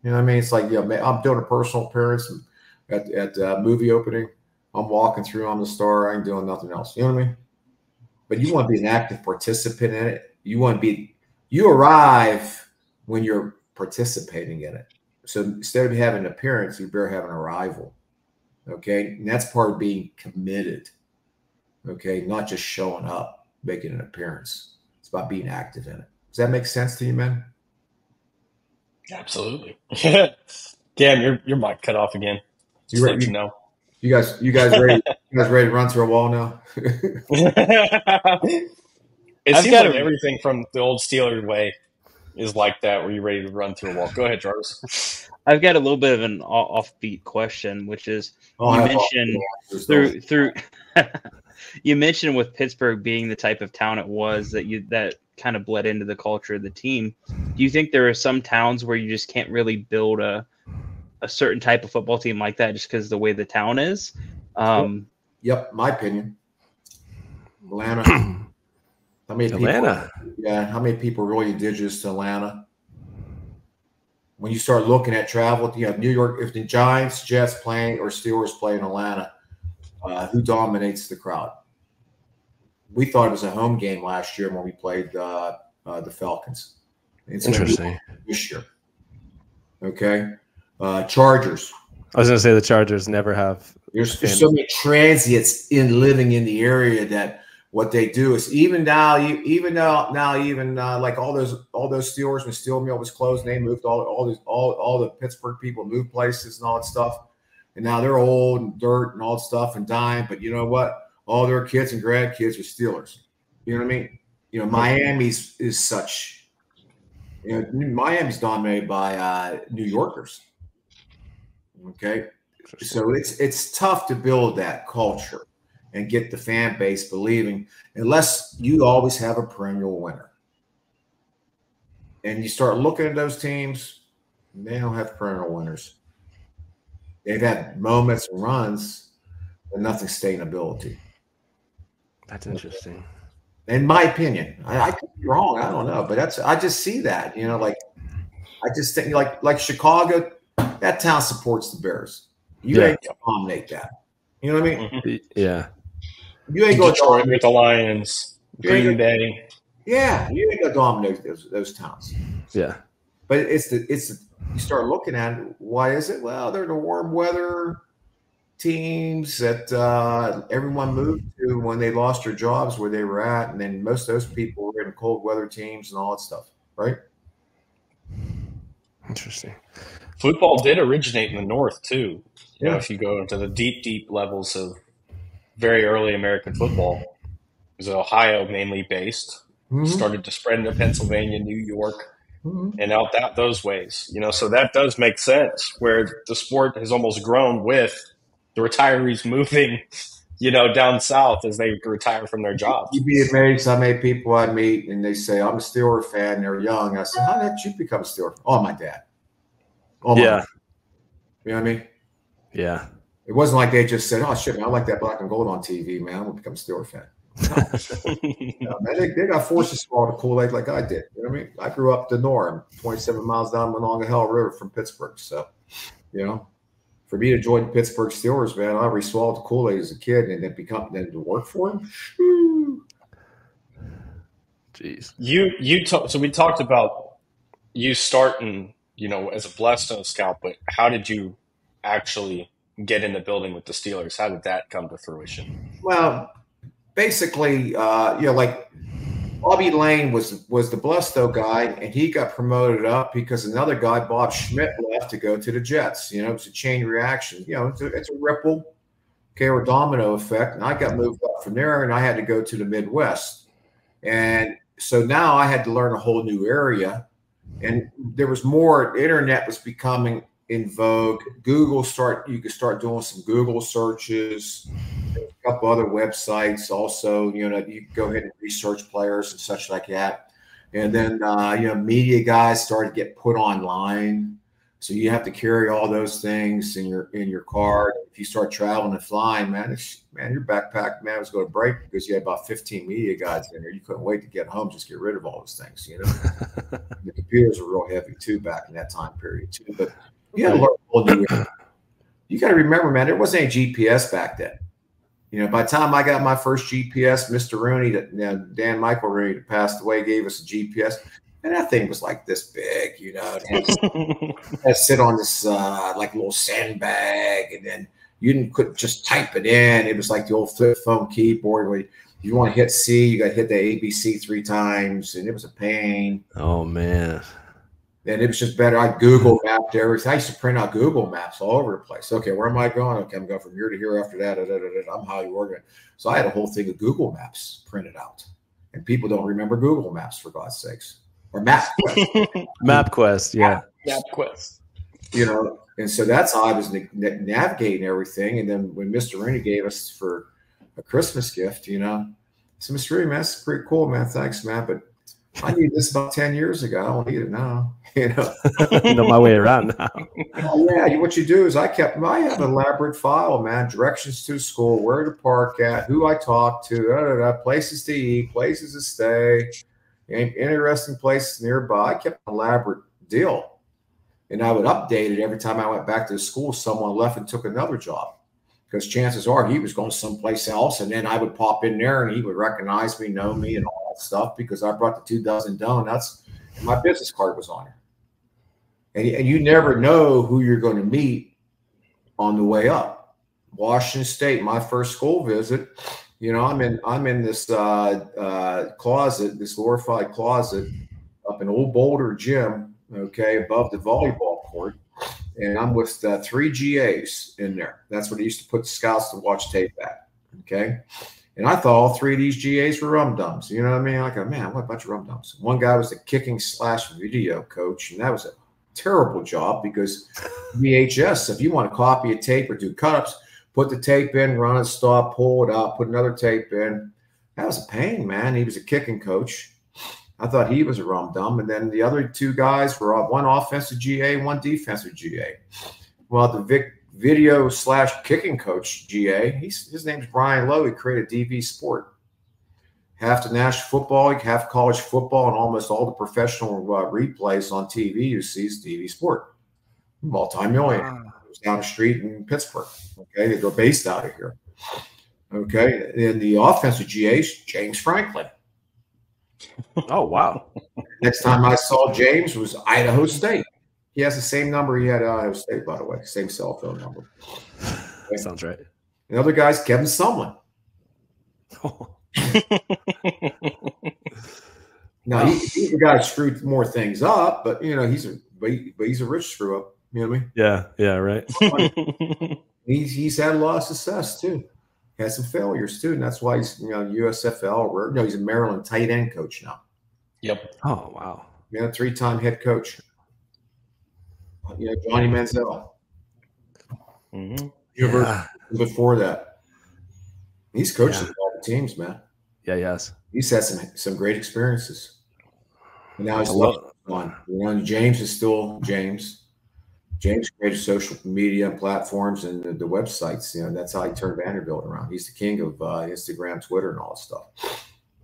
You know what I mean? It's like, I'm doing a personal appearance at movie opening. I'm walking through, I'm the star. I ain't doing nothing else. You know what I mean? But you want to be an active participant in it. You arrive when you're participating in it. So instead of having an appearance, you better have an arrival. Okay? And that's part of being committed. Okay? Not just showing up, making an appearance. It's about being active in it. Does that make sense to you, man? Absolutely. Damn, your mic cut off again. Just let you know. You guys ready? You guys ready to run through a wall now? It seems like everything from the old Steeler way is like that, where you're ready to run through a wall. Go ahead, Jarvis. I've got a little bit of an offbeat question, which is you mentioned you mentioned with Pittsburgh being the type of town it was that kind of bled into the culture of the team. Do you think there are some towns where you just can't really build a certain type of football team like that just because of the way the town is? Yep, my opinion. Atlanta. How many people are really indigenous to Atlanta? When you start looking at travel, New York, if the Giants, Jets playing or Steelers play in Atlanta, who dominates the crowd? We thought it was a home game last year when we played the Falcons. It's interesting. This year. Okay. Chargers. I was going to say the Chargers never have. There's so many transients living in the area that what they do is even now like all those Steelers when Steel Mill was closed, and they moved all the Pittsburgh people moved places and all that stuff, and now they're old and dirt and all that stuff and dying. But you know what? All their kids and grandkids are Steelers. You know what I mean? Miami's is such. Miami's dominated by New Yorkers. Okay, so it's tough to build that culture and get the fan base believing unless you always have a perennial winner. And you start looking at those teams, they don't have perennial winners. They've had moments and runs, but nothing sustainability. That's interesting. In my opinion, I could be wrong. I don't know, but I just see that. Like I just think like Chicago, that town supports the Bears. You ain't gonna dominate that. You know what I mean? Yeah. You ain't going to Detroit with the Lions, Green Bay. Yeah, you ain't gonna dominate those towns. Yeah, but it's you start looking at it, why is it? Well, they're the warm weather teams that everyone moved to when they lost their jobs where they were at, and then most of those people were in cold weather teams and all that stuff, right? Interesting. Football did originate in the North too. You know, if you go into the deep levels of very early American football, it was Ohio mainly based. Started to spread into Pennsylvania, New York, and out those ways. So that does make sense where the sport has almost grown with the retirees moving, down south as they retire from their jobs. You'd be amazed how many people I meet and they say, I'm a Steeler fan. They're young. I said, how did you become a Steeler fan? Oh, my dad. Oh, my dad. You know what I mean? Yeah. It wasn't like they just said, oh, shit, man, I like that black and gold on TV, man. I'm going to become a Steeler fan. No, man, they got forced to swallow the Kool-Aid like I did. You know what I mean? I grew up the norm, 27 miles down Monongahela River from Pittsburgh. So, for me to join the Pittsburgh Steelers, man, I already swallowed the Kool-Aid as a kid and then to work for them. Jeez. So we talked about you starting, as a Bledsoe scout, but how did you actually get in the building with the Steelers? How did that come to fruition? Well, basically, like Bobby Lane was the Bledsoe guy, and he got promoted up because another guy, Bob Schmidt, left to go to the Jets. It was a chain reaction. It's a ripple, or domino effect. And I got moved up from there, and I had to go to the Midwest. And so now I had to learn a whole new area. And there was more, internet was becoming in vogue. You could start doing some Google searches. There's a couple other websites also, you could go ahead and research players and such like that. And then, media guys started to get put online. So you have to carry all those things in your car. If you start traveling and flying, man, your backpack, man, was going to break because you had about 15 media guys in there. You couldn't wait to get home, just get rid of all those things, The computers were real heavy too back in that time period too. But you got to learn a whole new area. You got to remember, man, there wasn't any GPS back then. By the time I got my first GPS, Mr. Rooney, Dan Michael Rooney, that passed away, gave us a GPS. And that thing was like this big, had to sit on this like little sandbag, and then you couldn't just type it in. It was like the old flip phone keyboard where you want to hit C, you got to hit the ABC 3 times, and it was a pain. Oh man! And it was just better. I Google mapped everything. I used to print out Google maps all over the place. Okay, where am I going? Okay, I'm going from here to here. After that, I'm highly organized. So I had a whole thing of Google Maps printed out, and people don't remember Google Maps, for God's sakes. Or MapQuest. MapQuest, yeah. MapQuest. And so that's how I was navigating everything. And then when Mr. Rooney gave us for a Christmas gift, so Mr. Rooney, man, that's pretty cool, man. Thanks, man. But I needed this about 10 years ago. I don't need it now. Know my way around now. Oh, yeah, what you do is I have an elaborate file, man. Directions to school, where to park at, who I talk to, places to eat, places to stay. Interesting places nearby. I kept an elaborate deal, and I would update it every time I went back to the school. Someone left and took another job, because chances are he was going someplace else, and then I would pop in there and he would recognize me, know me, and all that stuff because I brought the 2 dozen donuts and my business card was on it. And you never know who you're going to meet on the way up. Washington State, my first school visit. I'm in this closet, this glorified closet up in Old Boulder Gym, above the volleyball court. And I'm with 3 GAs in there. That's where they used to put the scouts to watch tape at, And I thought all three of these GAs were rum-dums. You know what I mean? Like, man, what a bunch of rum-dums. One guy was the kicking/video coach, and that was a terrible job because VHS, if you want to copy a tape or do cut-ups, put the tape in, run it, stop, pull it out, put another tape in. That was a pain, man. He was a kicking coach. I thought he was a rum-dum. And then the other two guys were one offensive GA, one defensive GA. Well, the video/kicking coach GA, his name's Brian Lowe. He created DV Sport. Half the national football, half college football, and almost all the professional replays on TV you see is DV Sport. Multi-millionaire. Wow. It was down the street in Pittsburgh. Okay, they're based out of here. Okay, and the offensive GA's James Franklin. Oh, wow. Next time I saw James was Idaho State. He has the same number he had at Idaho State, by the way, same cell phone number. Okay. Sounds right. The other guy's Kevin Sumlin. Now he's a guy who screwed more things up, but you know he's a rich screw up. You know what I mean? Yeah, right. he's had a lot of success too. Had some failures too, and that's why he's USFL. He's a Maryland tight end coach now. Yep. Oh wow. Yeah, 3-time head coach. Johnny Manziel. Mm-hmm. University before that, he's coached all the teams, man. Yeah, yes. He's had some great experiences. And now he's on. James is still James. James created social media and platforms and the websites. That's how he turned Vanderbilt around. He's the king of Instagram, Twitter, and all that stuff.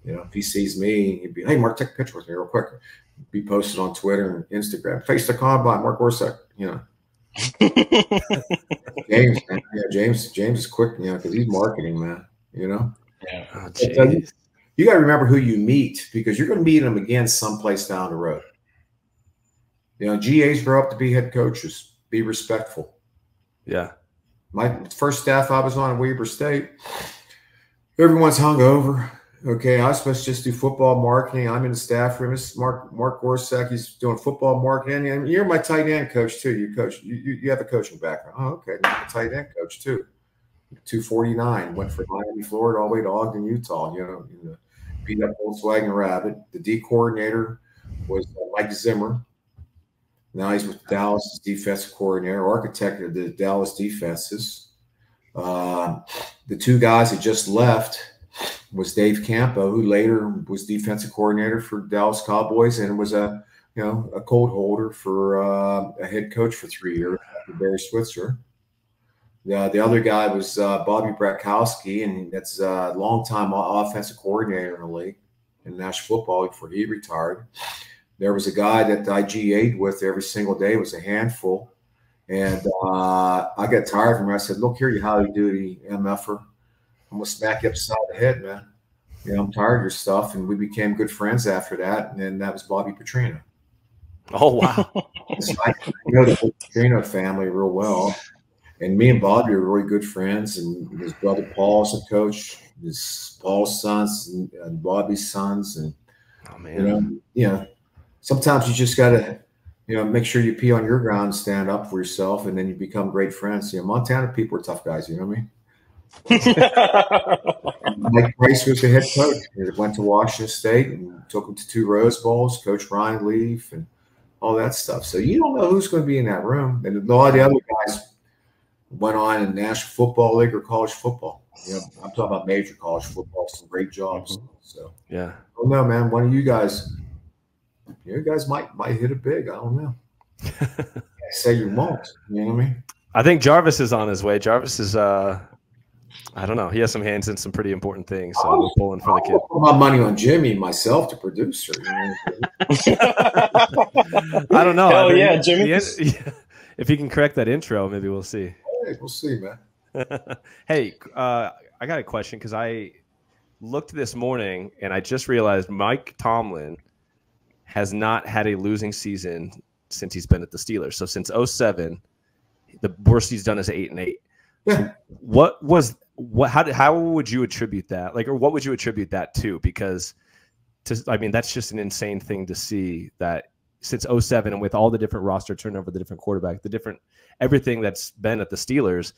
If he sees me, he'd be, "Hey, Mark, take a picture with me real quick." Be posted on Twitter and Instagram. Face the combine, Mark Gorscak. James, man. Yeah, James is quick, because he's marketing, man. Yeah. Oh, you got to remember who you meet because you're going to meet them again someplace down the road. GAs grow up to be head coaches. Be respectful. Yeah. My first staff I was on at Weber State, everyone's hungover. Okay, I was supposed to just do football marketing. I'm in the staff room. This is Mark Gorscak. He's doing football marketing. And you're my tight end coach, too. You coach. You have a coaching background. Oh, okay. I'm a tight end coach, too. 249. Went from Miami, Florida, all the way to Ogden, Utah. Beat up Volkswagen Rabbit. The D coordinator was Mike Zimmer. Now he's with Dallas as defensive coordinator, architect of the Dallas defenses. The two guys that just left was Dave Campo, who later was defensive coordinator for Dallas Cowboys and was a cold holder for a head coach for 3 years after Barry Switzer. The other guy was Bobby Brakowski, and that's a longtime offensive coordinator in the league in National Football before he retired. There was a guy that I GA'd with every single day. It was a handful. And I got tired from him. I said, "Look here, you howdy doody MFer. I'm going to smack you upside the head, man. I'm tired of your stuff." And we became good friends after that. And that was Bobby Petrino. Oh, wow. I know the whole Petrino family real well. And me and Bobby are really good friends. And his brother Paul's a coach. Paul's sons and Bobby's sons. And, oh, man. Sometimes you just got to, make sure you pee on your ground and stand up for yourself. And then you become great friends. Montana people are tough guys. You know what I mean? Mike Price was the head coach. He went to Washington State and took him to 2 Rose Bowls. Coach Ryan Leaf and all that stuff. So you don't know who's going to be in that room. And a lot of the other guys went on in National Football League or college football. I'm talking about major college football. Some great jobs. So yeah. I don't know, man. One of you guys might hit it big. I don't know. I say you won't. You know what I mean? I think Jarvis is on his way. Jarvis is I don't know. He has some hands in some pretty important things, so we're pulling for the kid. I'll put my money on Jimmy myself to produce her. I don't know. Hell yeah, Jimmy. If he can correct that intro, maybe we'll see. Hey, we'll see, man. Hey, I got a question because I looked this morning and I just realized Mike Tomlin has not had a losing season since he's been at the Steelers. So since 2007, the worst he's done is 8-8. Yeah. How would you attribute that? Or what would you attribute that to? Because that's just an insane thing to see that since 2007 and with all the different roster turnover, the different quarterback, everything that's been at the Steelers,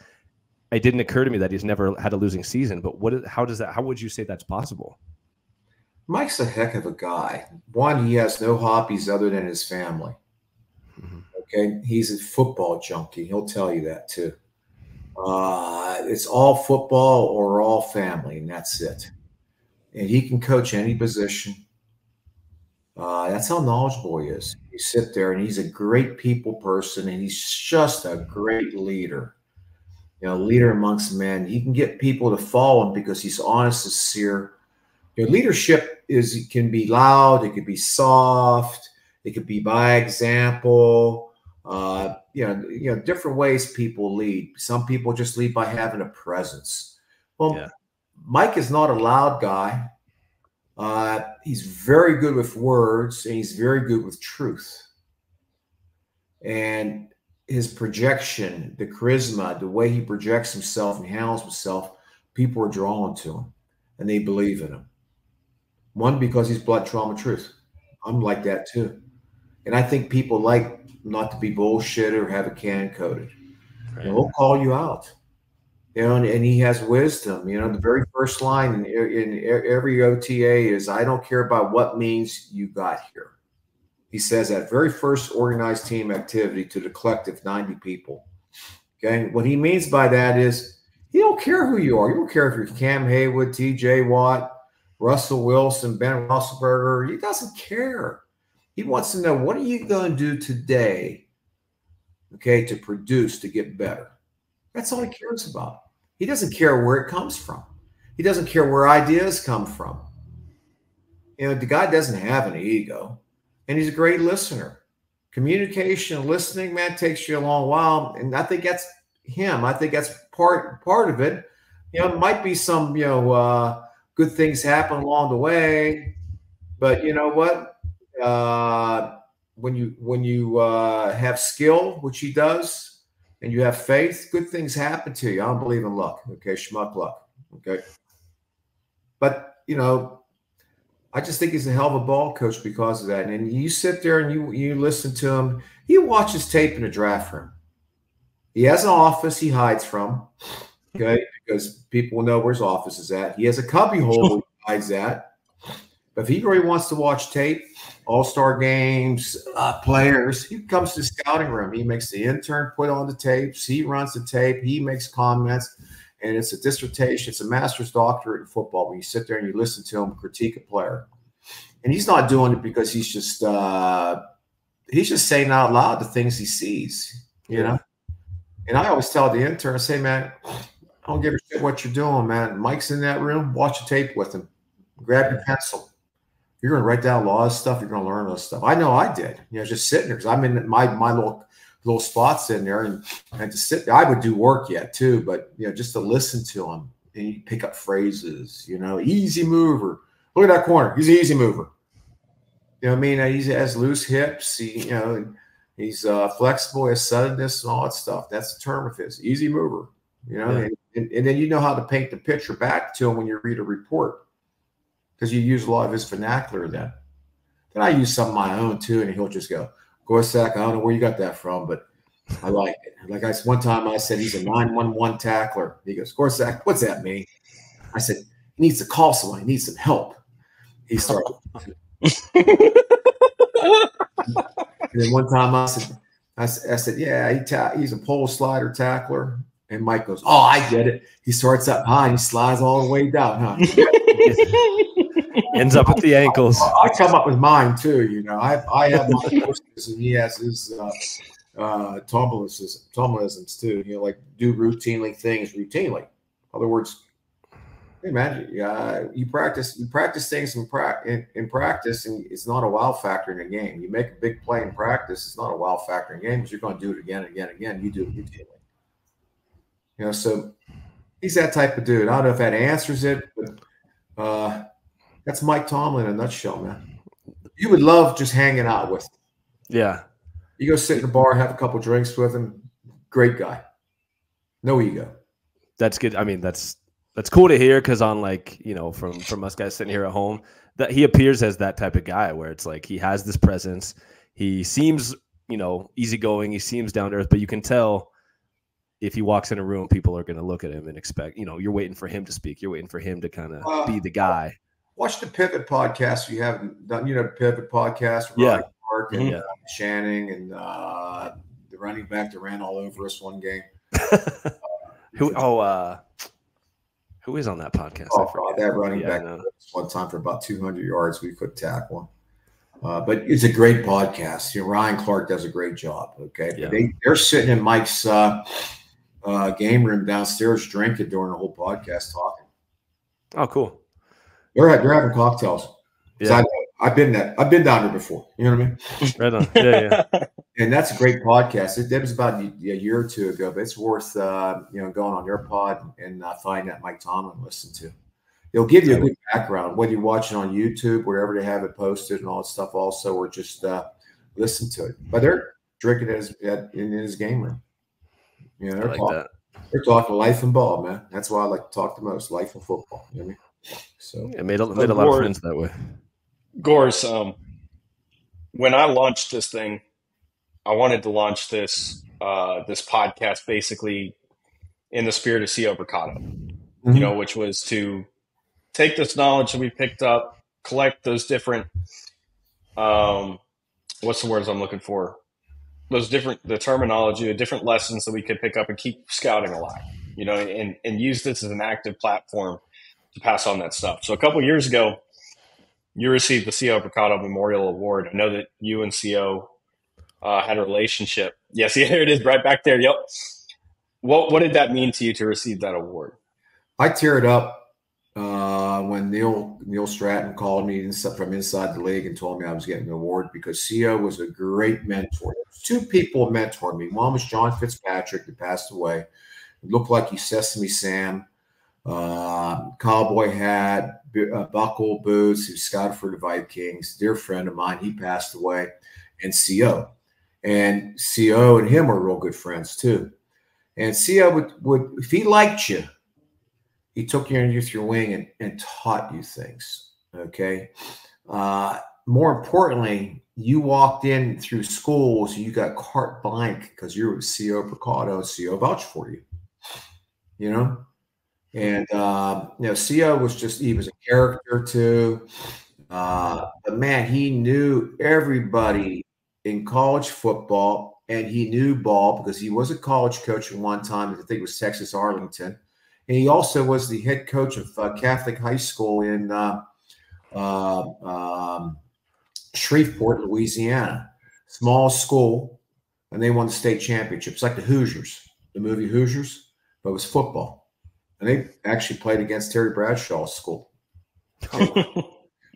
it didn't occur to me that he's never had a losing season. But how would you say that's possible? Mike's a heck of a guy. One, he has no hobbies other than his family. Mm-hmm. Okay. He's a football junkie. He'll tell you that too. It's all football or all family, and that's it. And he can coach any position. That's how knowledgeable he is. You sit there, and he's a great people person, and he's just a great leader. Leader amongst men. He can get people to follow him because he's honest, sincere. Leadership can be loud. It could be soft. It could be by example. Different ways people lead. Some people just lead by having a presence. Well, yeah. Mike is not a loud guy. He's very good with words, and he's very good with truth. And his projection, the charisma, the way he projects himself and handles himself, people are drawn to him, and they believe in him. One, because he's blood trauma truth. I'm like that too. And I think people like not to be bullshit or have a can coded. Right. He'll call you out. And he has wisdom. The very first line in every OTA is, I don't care about what means you got here. He says that very first organized team activity to the collective 90 people. Okay. What he means by that is he don't care who you are. You don't care if you're Cam Haywood, TJ Watt, Russell Wilson, Ben Roethlisberger. He doesn't care. He wants to know, what are you going to do today, okay, to produce, to get better? That's all he cares about. He doesn't care where it comes from. He doesn't care where ideas come from. The guy doesn't have an ego, and he's a great listener. Communication, listening, man, takes you a long while, and I think that's him. I think that's part of it. It might be some, good things happen along the way, but you know what? When you have skill, which he does, and you have faith, good things happen to you. I don't believe in luck. Okay. Schmuck luck. Okay. But, I just think he's a hell of a ball coach because of that. And you sit there and you listen to him. He watches tape in the draft room. He has an office he hides from. Okay. Because people know where his office is at. He has a cubby hole where he hides at. But if he really wants to watch tape, all-star games, players, he comes to the scouting room. He makes the intern put on the tapes. He runs the tape. He makes comments. And it's a dissertation. It's a master's doctorate in football where you sit there and you listen to him critique a player. And he's not doing it because he's just saying out loud the things he sees, And I always tell the intern, I say, man, I don't give a shit what you're doing, man. Mike's in that room. Watch the tape with him. Grab your pencil. You're going to write down a lot of stuff. You're going to learn this stuff. I know I did. Just sitting there because I'm in my little spots in there, and to sit there. I would do work yet too, but just to listen to him and you pick up phrases. Easy mover. Look at that corner. He's an easy mover. He has loose hips. He's flexible. He has suddenness and all that stuff. That's the term of his easy mover. And then you know how to paint the picture back to him when you read a report. Because you use a lot of his vernacular then. Then I use some of my own too, and he'll just go, Gorscak, I don't know where you got that from, but I like it. Like one time I said he's a 911 tackler. He goes, Gorscak, what's that mean? I said, he needs to call someone. He needs some help. He started. And then one time I said, yeah, he's a pole slider tackler. And Mike goes, oh, I get it. He starts up high and he slides all the way down, huh? Ends up at the ankles. I come up with mine too, I have my courses and he has his Tomlinisms too. Like do routinely things routinely. In other words, hey man, you practice things in practice, and it's not a wow factor in a game. You make a big play in practice, it's not a wow factor in a game because you're going to do it again and again and again. You do it routinely. So he's that type of dude. I don't know if that answers it, but that's Mike Tomlin in a nutshell, man. You would love just hanging out with him. Yeah. You go sit in a bar, have a couple drinks with him. Great guy. No ego. That's good. I mean, that's cool to hear because on from us guys sitting here at home, that he appears as that type of guy where it's like he has this presence. He seems, easygoing. He seems down to earth, but you can tell if he walks in a room, people are going to look at him and expect, you're waiting for him to speak. You're waiting for him to kind of be the guy. Watch the Pivot podcast. If you haven't done, the Pivot podcast. Yeah. Mark and Shannon and the running back that ran all over us one game. Who is on that podcast? That running back one time for about 200 yards. We couldn't tackle him. But it's a great podcast. Ryan Clark does a great job. Okay. Yeah. They're sitting in Mike's game room downstairs drinking during the whole podcast talking. Oh, cool. They're having cocktails. Yeah. I've been down there before. You know what I mean? Right on. Yeah. And that's a great podcast. It was about a year or two ago, but it's worth going on their pod and finding that Mike Tomlin listen to. It'll give you a good background, whether you're watching on YouTube, wherever they have it posted and all that stuff also, or just listen to it. But they're drinking it in his game room. They're talking life and ball, man. That's why I like to talk the most, life and football. You know what I mean? So it made a lot of friends that way. Gors, when I launched this thing, I wanted to launch this podcast basically in the spirit of CO Mercado, which was to take this knowledge that we picked up, collect those different, what's the words I'm looking for? The terminology, the different lessons that we could pick up and keep scouting alive, and use this as an active platform to pass on that stuff. So a couple of years ago, you received the CO Mercado Memorial Award. I know that you and CO had a relationship. Yes, here it is right back there. Yep. What did that mean to you to receive that award? I teared up when Neil Stratton called me from inside the league and told me I was getting the award, because CO was a great mentor. Two people mentored me. One was John Fitzpatrick, that passed away. It looked like he Sesame Sam, cowboy hat, buckle boots, who scouted for the Vikings. Dear friend of mine, he passed away. And CO. And CO and him were real good friends too. And CO would if he liked you, he took you underneath your wing and taught you things. Okay. More importantly, you walked in through schools, you got carte blanche because you were CO Mercado, and CO vouched for you. And CO was he was a character too. But man, he knew everybody in college football, and he knew ball because he was a college coach at one time. I think it was Texas Arlington. And he also was the head coach of Catholic High School in Shreveport, Louisiana. Small school, and they won the state championship. It's like the Hoosiers, the movie Hoosiers, but it was football. And they actually played against Terry Bradshaw's school. But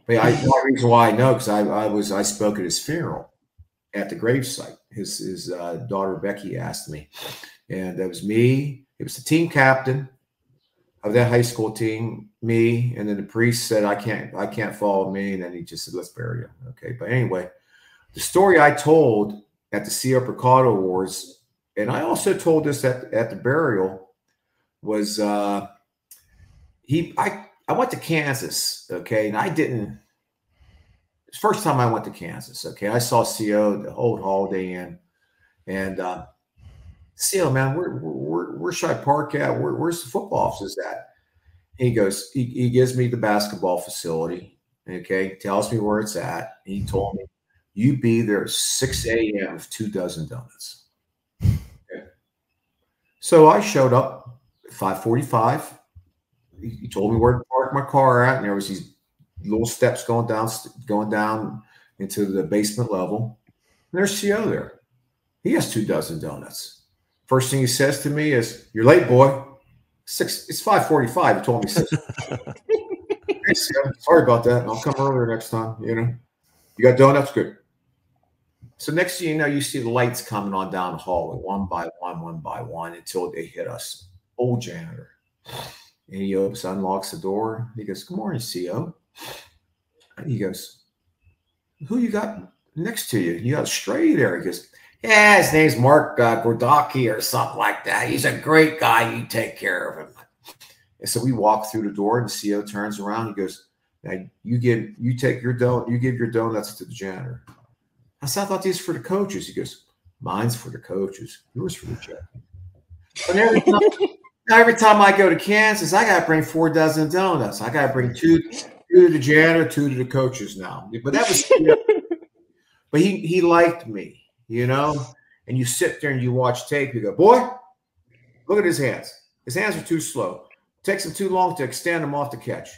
the reason why I know, because I spoke at his funeral at the gravesite. His daughter Becky asked me, and it was me. It was the team captain of that high school team, me, and then the priest said, I can't follow me, and then he just said, let's bury him. Okay, but anyway, the story I told at the CO Mercado Awards, and I also told this at the burial, was I went to Kansas, okay, and I didn't. It's the first time I went to Kansas, okay. I saw CO, the old Holiday Inn, and CO, man, where should I park at? Where's the football offices at? He goes, he gives me the basketball facility, okay, tells me where it's at. He told me, you be there at 6 a.m. with 2 dozen donuts. Okay. So I showed up at 5:45. He told me where to park my car at, and there was these little steps going down into the basement level. And there's CO there. He has 2 dozen donuts. First thing he says to me is, "You're late, boy." It's 5:45. He told me 6. Hey, CO, sorry about that. I'll come earlier next time. You got donuts? Good. So next thing you know, you see the lights coming on down the hallway, one by one, until they hit us. Old janitor. And he unlocks the door. He goes, "Good morning, CO." And he goes, "Who you got next to you? You got a stray there." He goes, "Yeah, his name's Mark Gorscak or something like that. He's a great guy. You take care of him." And so we walk through the door, and the CO turns around. He goes, "Now you give your donuts to the janitor." I said, "I thought these were for the coaches." He goes, "Mine's for the coaches. Yours for the janitor." But every time I go to Kansas, I got to bring 4 dozen donuts. I got to bring two to the janitor, 2 to the coaches now. But that was, but he liked me, you know. And you sit there and you watch tape. You go, boy, look at his hands. His hands are too slow. It takes him too long to extend them off the catch.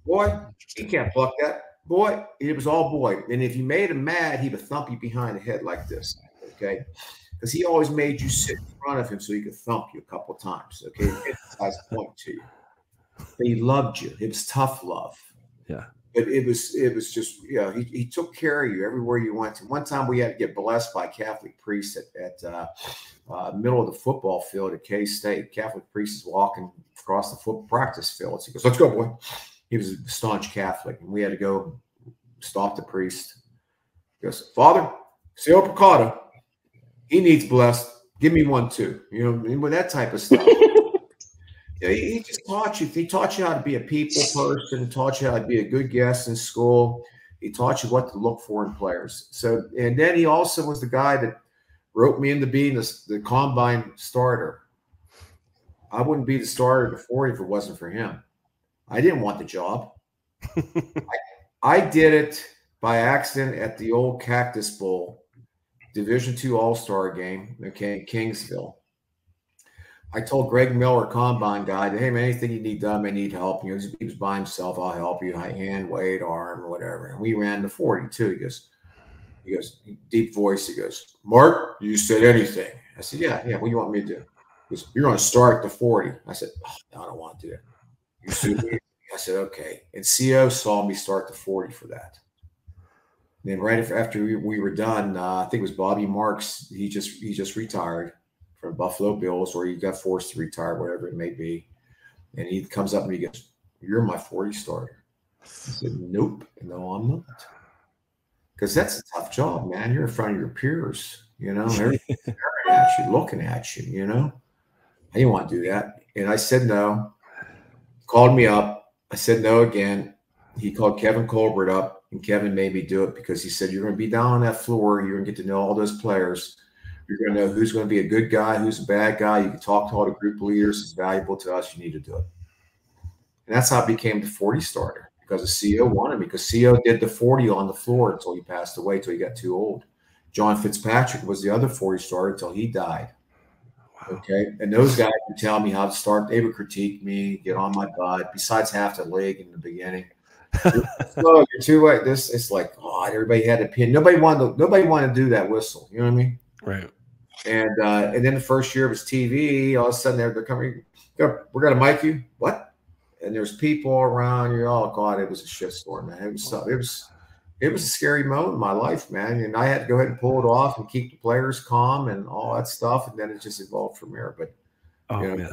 Boy, he can't block that. Boy, it was all boy. And if you made him mad, he would thump you behind the head like this, okay? Because he always made you sit in front of him so he could thump you a couple of times, okay? Emphasize the point to you. But he loved you. It was tough love. Yeah. But it was just, you know, he took care of you everywhere you went to. One time we had to get blessed by a Catholic priest at middle of the football field at K-State. Catholic priest is walking across the foot practice field. So he goes, let's go, boy. He was a staunch Catholic, and we had to go stop the priest. He goes, Father, Seo Picado, he needs blessed. Give me one too. You know, with that type of stuff. Yeah, he just taught you. He taught you how to be a people person. Taught you how to be a good guest in school. He taught you what to look for in players. So, and then he also was the guy that roped me into being the combine starter. I wouldn't be the starter at the 40 if it wasn't for him. I didn't want the job. I did it by accident at the old Cactus Bowl, Division II All-Star game, okay, in Kingsville. I told Greg Miller, combine guy, that, hey, man, anything you need done, I need help. He was by himself. I'll help you. Hand, weight, arm, or whatever. And we ran the 40 too. He goes, deep voice. He goes, Mark, you said anything. I said, yeah. What do you want me to do? He goes, you're going to start the 40. I said, I don't want to do that. You see me? I said, okay. And CO saw me start the 40 for that. And then right after we were done, I think it was Bobby Marks. He just retired from Buffalo Bills, or he got forced to retire, whatever it may be. And he comes up and he goes, you're my 40 starter. I said, nope. No, I'm not. Because that's a tough job, man. You're in front of your peers, you know. Everybody's staring at you, looking at you, you know. I didn't want to do that. And I said no. Called me up. I said no again. He called Kevin Colbert up, and Kevin made me do it because he said, you're going to be down on that floor. You're going to get to know all those players. You're going to know who's going to be a good guy, who's a bad guy. You can talk to all the group leaders. It's valuable to us. You need to do it. And that's how I became the 40 starter, because the CO wanted me, because CO did the 40 on the floor until he passed away, until he got too old. John Fitzpatrick was the other 40 starter until he died. Wow. Okay. And those guys would tell me how to start. They would critique me, get on my butt, besides half the league in the beginning. Slow, you're too late. This, it's like, oh, everybody had a pin. Nobody wanted to do that whistle. You know what I mean? Right. And then the first year it was TV. All of a sudden they're coming. We're going to mic you. What? And there's people around you. Oh God, it was a shitstorm, man. It was a scary moment in my life, man. And I had to go ahead and pull it off and keep the players calm and all that stuff. And then it just evolved from there. But man.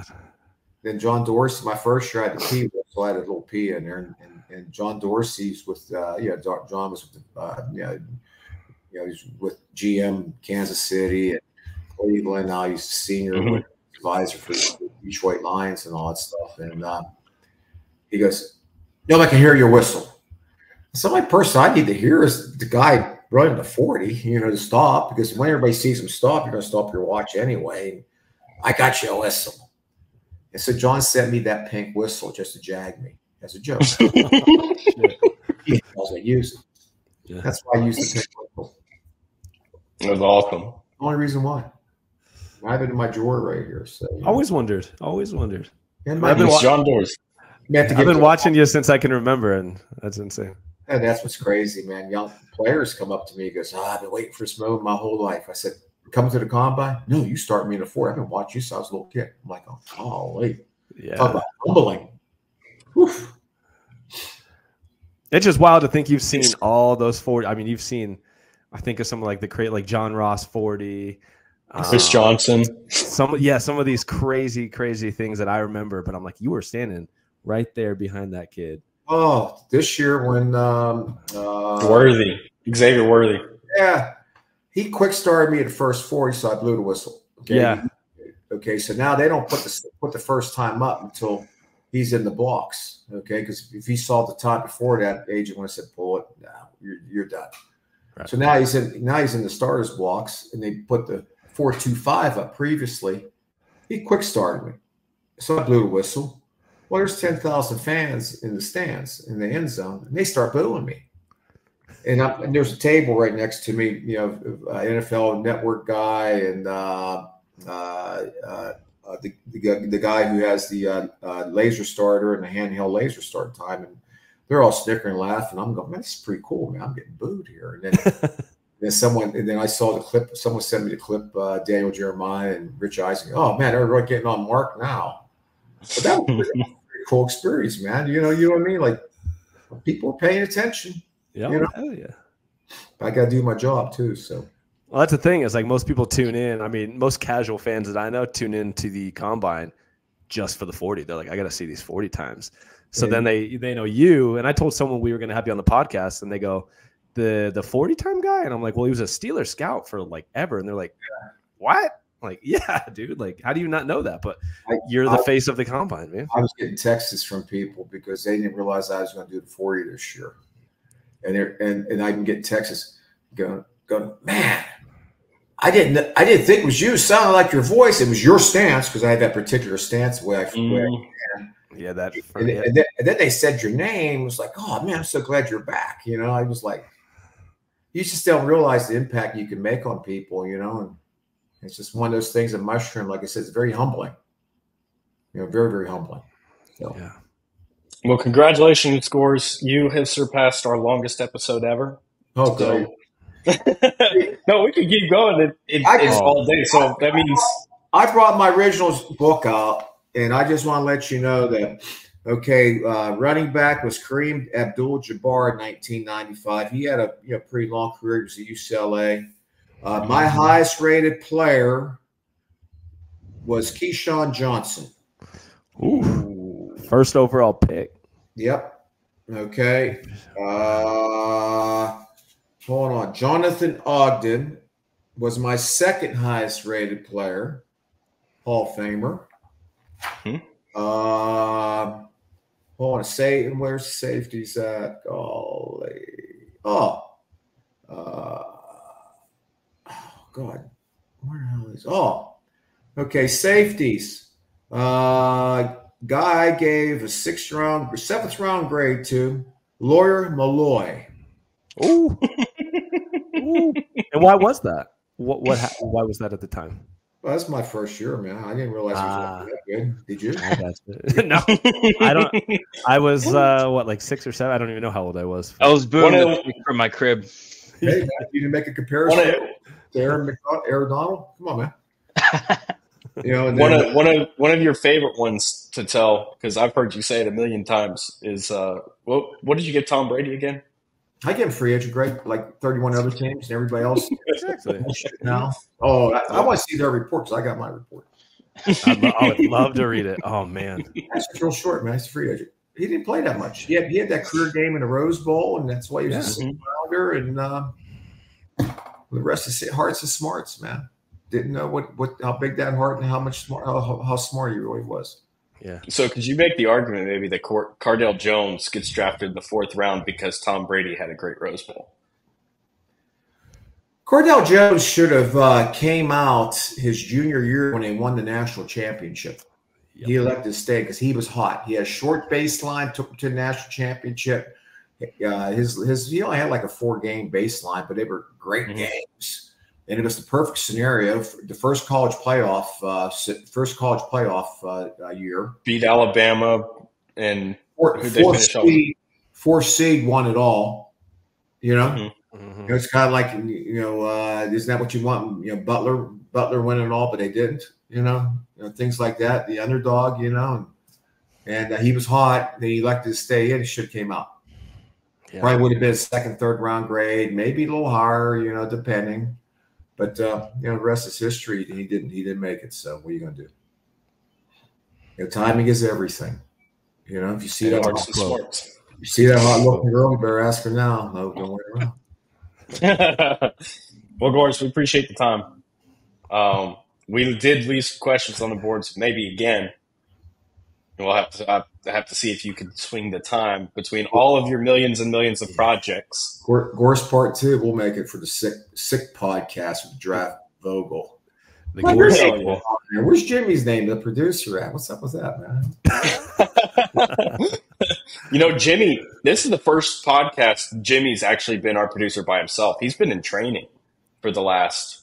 Then John Dorsey, my first year I had the P whistle. I had a little P in there, and John Dorsey's with John was with he's with GM Kansas City and Cleveland. Now he's senior advisor for the Detroit Lions and all that stuff. And he goes, nobody can hear your whistle. So my person I need to hear is the guy running the 40, to stop, because when everybody sees him stop, you're going to stop your watch anyway. I got you a whistle. And so John sent me that pink whistle just to jag me as a joke. He knows I use it. Yeah. That's why I use the pink whistle. That was awesome. Only reason why. I have it in my drawer right here. So always wondered. And I've been John Doors. I've been watching you since I can remember, and that's insane. And that's what's crazy, man. Young players come up to me and goes, I've been waiting for this moment my whole life. I said, coming to the combine? No, you start me in the 4. I've been watching you since I was a little kid. I'm like, oh, wait. Yeah. Talk about humbling. Oof. It's just wild to think you've seen all those 40. I mean, you've seen, I think of something like like John Ross 40. Chris Johnson. Some of these crazy things that I remember, but I'm like, you were standing right there behind that kid. Oh, this year when Xavier Worthy. Yeah. He quick started me at the first 40, so I blew the whistle. Okay. Yeah. Okay. So now they don't put the first time up until he's in the box. Okay. Because if he saw the time before that, the agent would have said, pull it. No, you're done. Right. So now he's in the starter's box, and they put the 4.25 up previously. He quick started me. So I blew the whistle. Well, there's 10,000 fans in the stands in the end zone, and they start booing me. And there's a table right next to me, NFL Network guy and the guy who has the laser starter and the handheld laser start time, and they're all snickering and laughing. I'm going, man, this is pretty cool, man. I'm getting booed here. And then I saw the clip. Someone sent me the clip. Daniel Jeremiah and Rich Eisen. Oh man, they're really getting on Mark now. But that was a pretty cool experience, man. You know what I mean? Like people are paying attention. Yeah, hell yeah. I got to do my job too. So. Well, that's the thing is like most people tune in. I mean, most casual fans that I know tune in to the combine just for the 40. They're like, I got to see these 40 times. So then they know you. And I told someone we were going to have you on the podcast, and they go, the 40 time guy, and I'm like, well, he was a Steeler scout for like ever. And they're like, what? I'm like, yeah, dude. Like, how do you not know that? But you're the face of the combine, man. I was getting texts from people because they didn't realize I was going to do the 40 this year, and I can get texts going, man. I didn't think it was you. It sounded like your voice. It was your stance because I had that particular stance the way I yeah, that. And then they said your name. It was like, oh man, I'm so glad you're back. I was like, you just don't realize the impact you can make on people. And it's just one of those things. A mushroom, like I said, it's very humbling. Very, very humbling. So. Yeah. Well, congratulations, Gors. You have surpassed our longest episode ever. Oh, great. No, we can keep going. It's all day. So that means I brought my original book out, and I just want to let you know that, running back was Kareem Abdul-Jabbar in 1995. He had a pretty long career. He was at UCLA. My highest rated player was Keyshawn Johnson. Ooh, first overall pick. Yep. Okay. Hold on. Jonathan Ogden was my second highest rated player, Hall of Famer. Hold on. Where's safeties at? Golly. Oh, God. Where the hell is? Oh, okay. Safeties. Guy I gave a seventh round grade to, Lawyer Malloy. Ooh. Ooh. And why was that? Why was that at the time? Well, that's my first year, man. I didn't realize it was that good. Did you? No, I don't. I was like 6 or 7. I don't even know how old I was. I was booing from my crib. Hey, man, you didn't make a comparison to Aaron Donald. Come on, man. And one of your favorite ones to tell, because I've heard you say it a million times, is what did you get Tom Brady again? I get him free agent grade like 31 other teams and everybody else. Exactly. Now, I want to see their report because I got my report. I would love to read it. Oh man, that's real short, man. He's a free agent. He didn't play that much. He had that career game in the Rose Bowl, and that's why he was a sixth rounder. And the rest is hearts and smarts, man. Didn't know how big that heart and how smart he really was. Yeah. So could you make the argument maybe that Cardale Jones gets drafted in the 4th round because Tom Brady had a great Rose Bowl? Cardale Jones should have came out his junior year when they won the national championship. Yep. He elected to stay because he was hot. He had a short baseline, took him to the national championship. He only had like a 4-game baseline, but they were great games. And it was the perfect scenario for the first college playoff year. Beat Alabama and fourth seed won it all. It's kind of like isn't that what you want? Butler winning it all, but they didn't. Things like that. The underdog, and he was hot. Then he elected to stay in. He should have came out. Yeah. Probably would have been a 2nd, 3rd round grade, maybe a little higher, depending. But the rest is history. He didn't make it. So what are you going to do? Timing is everything. If you see that hot looking girl, you better ask her now. No, don't wait around. Well, Gors, we appreciate the time. We did leave some questions on the boards, maybe again. We'll have to see if you can swing the time between all of your millions and millions of projects. Gors Part 2, we'll make it for the sick podcast with Draft Vogel. The Gore sequel. Where's Jimmy's name, the producer, at? What's up with that, man? You know, Jimmy, this is the first podcast Jimmy's actually been our producer by himself. He's been in training for the last,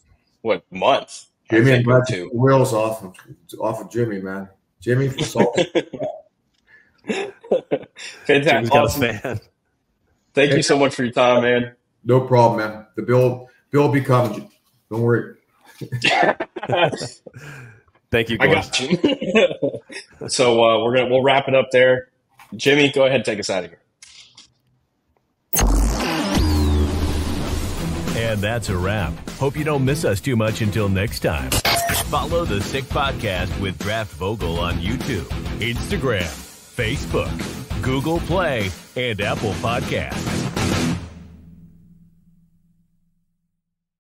month? Jimmy and Brad took the wheels off of Jimmy, man. Jimmy for salt. Fantastic. Awesome. Thank you so much for your time, man. No problem, man. The bill be coming. Don't worry. Thank you, Gordon. I got you. So we'll wrap it up there. Jimmy, go ahead and take us out of here. And that's a wrap. Hope you don't miss us too much until next time. Follow the Sick Podcast with Draft Vogel on YouTube, Instagram, Facebook, Google Play, and Apple Podcasts.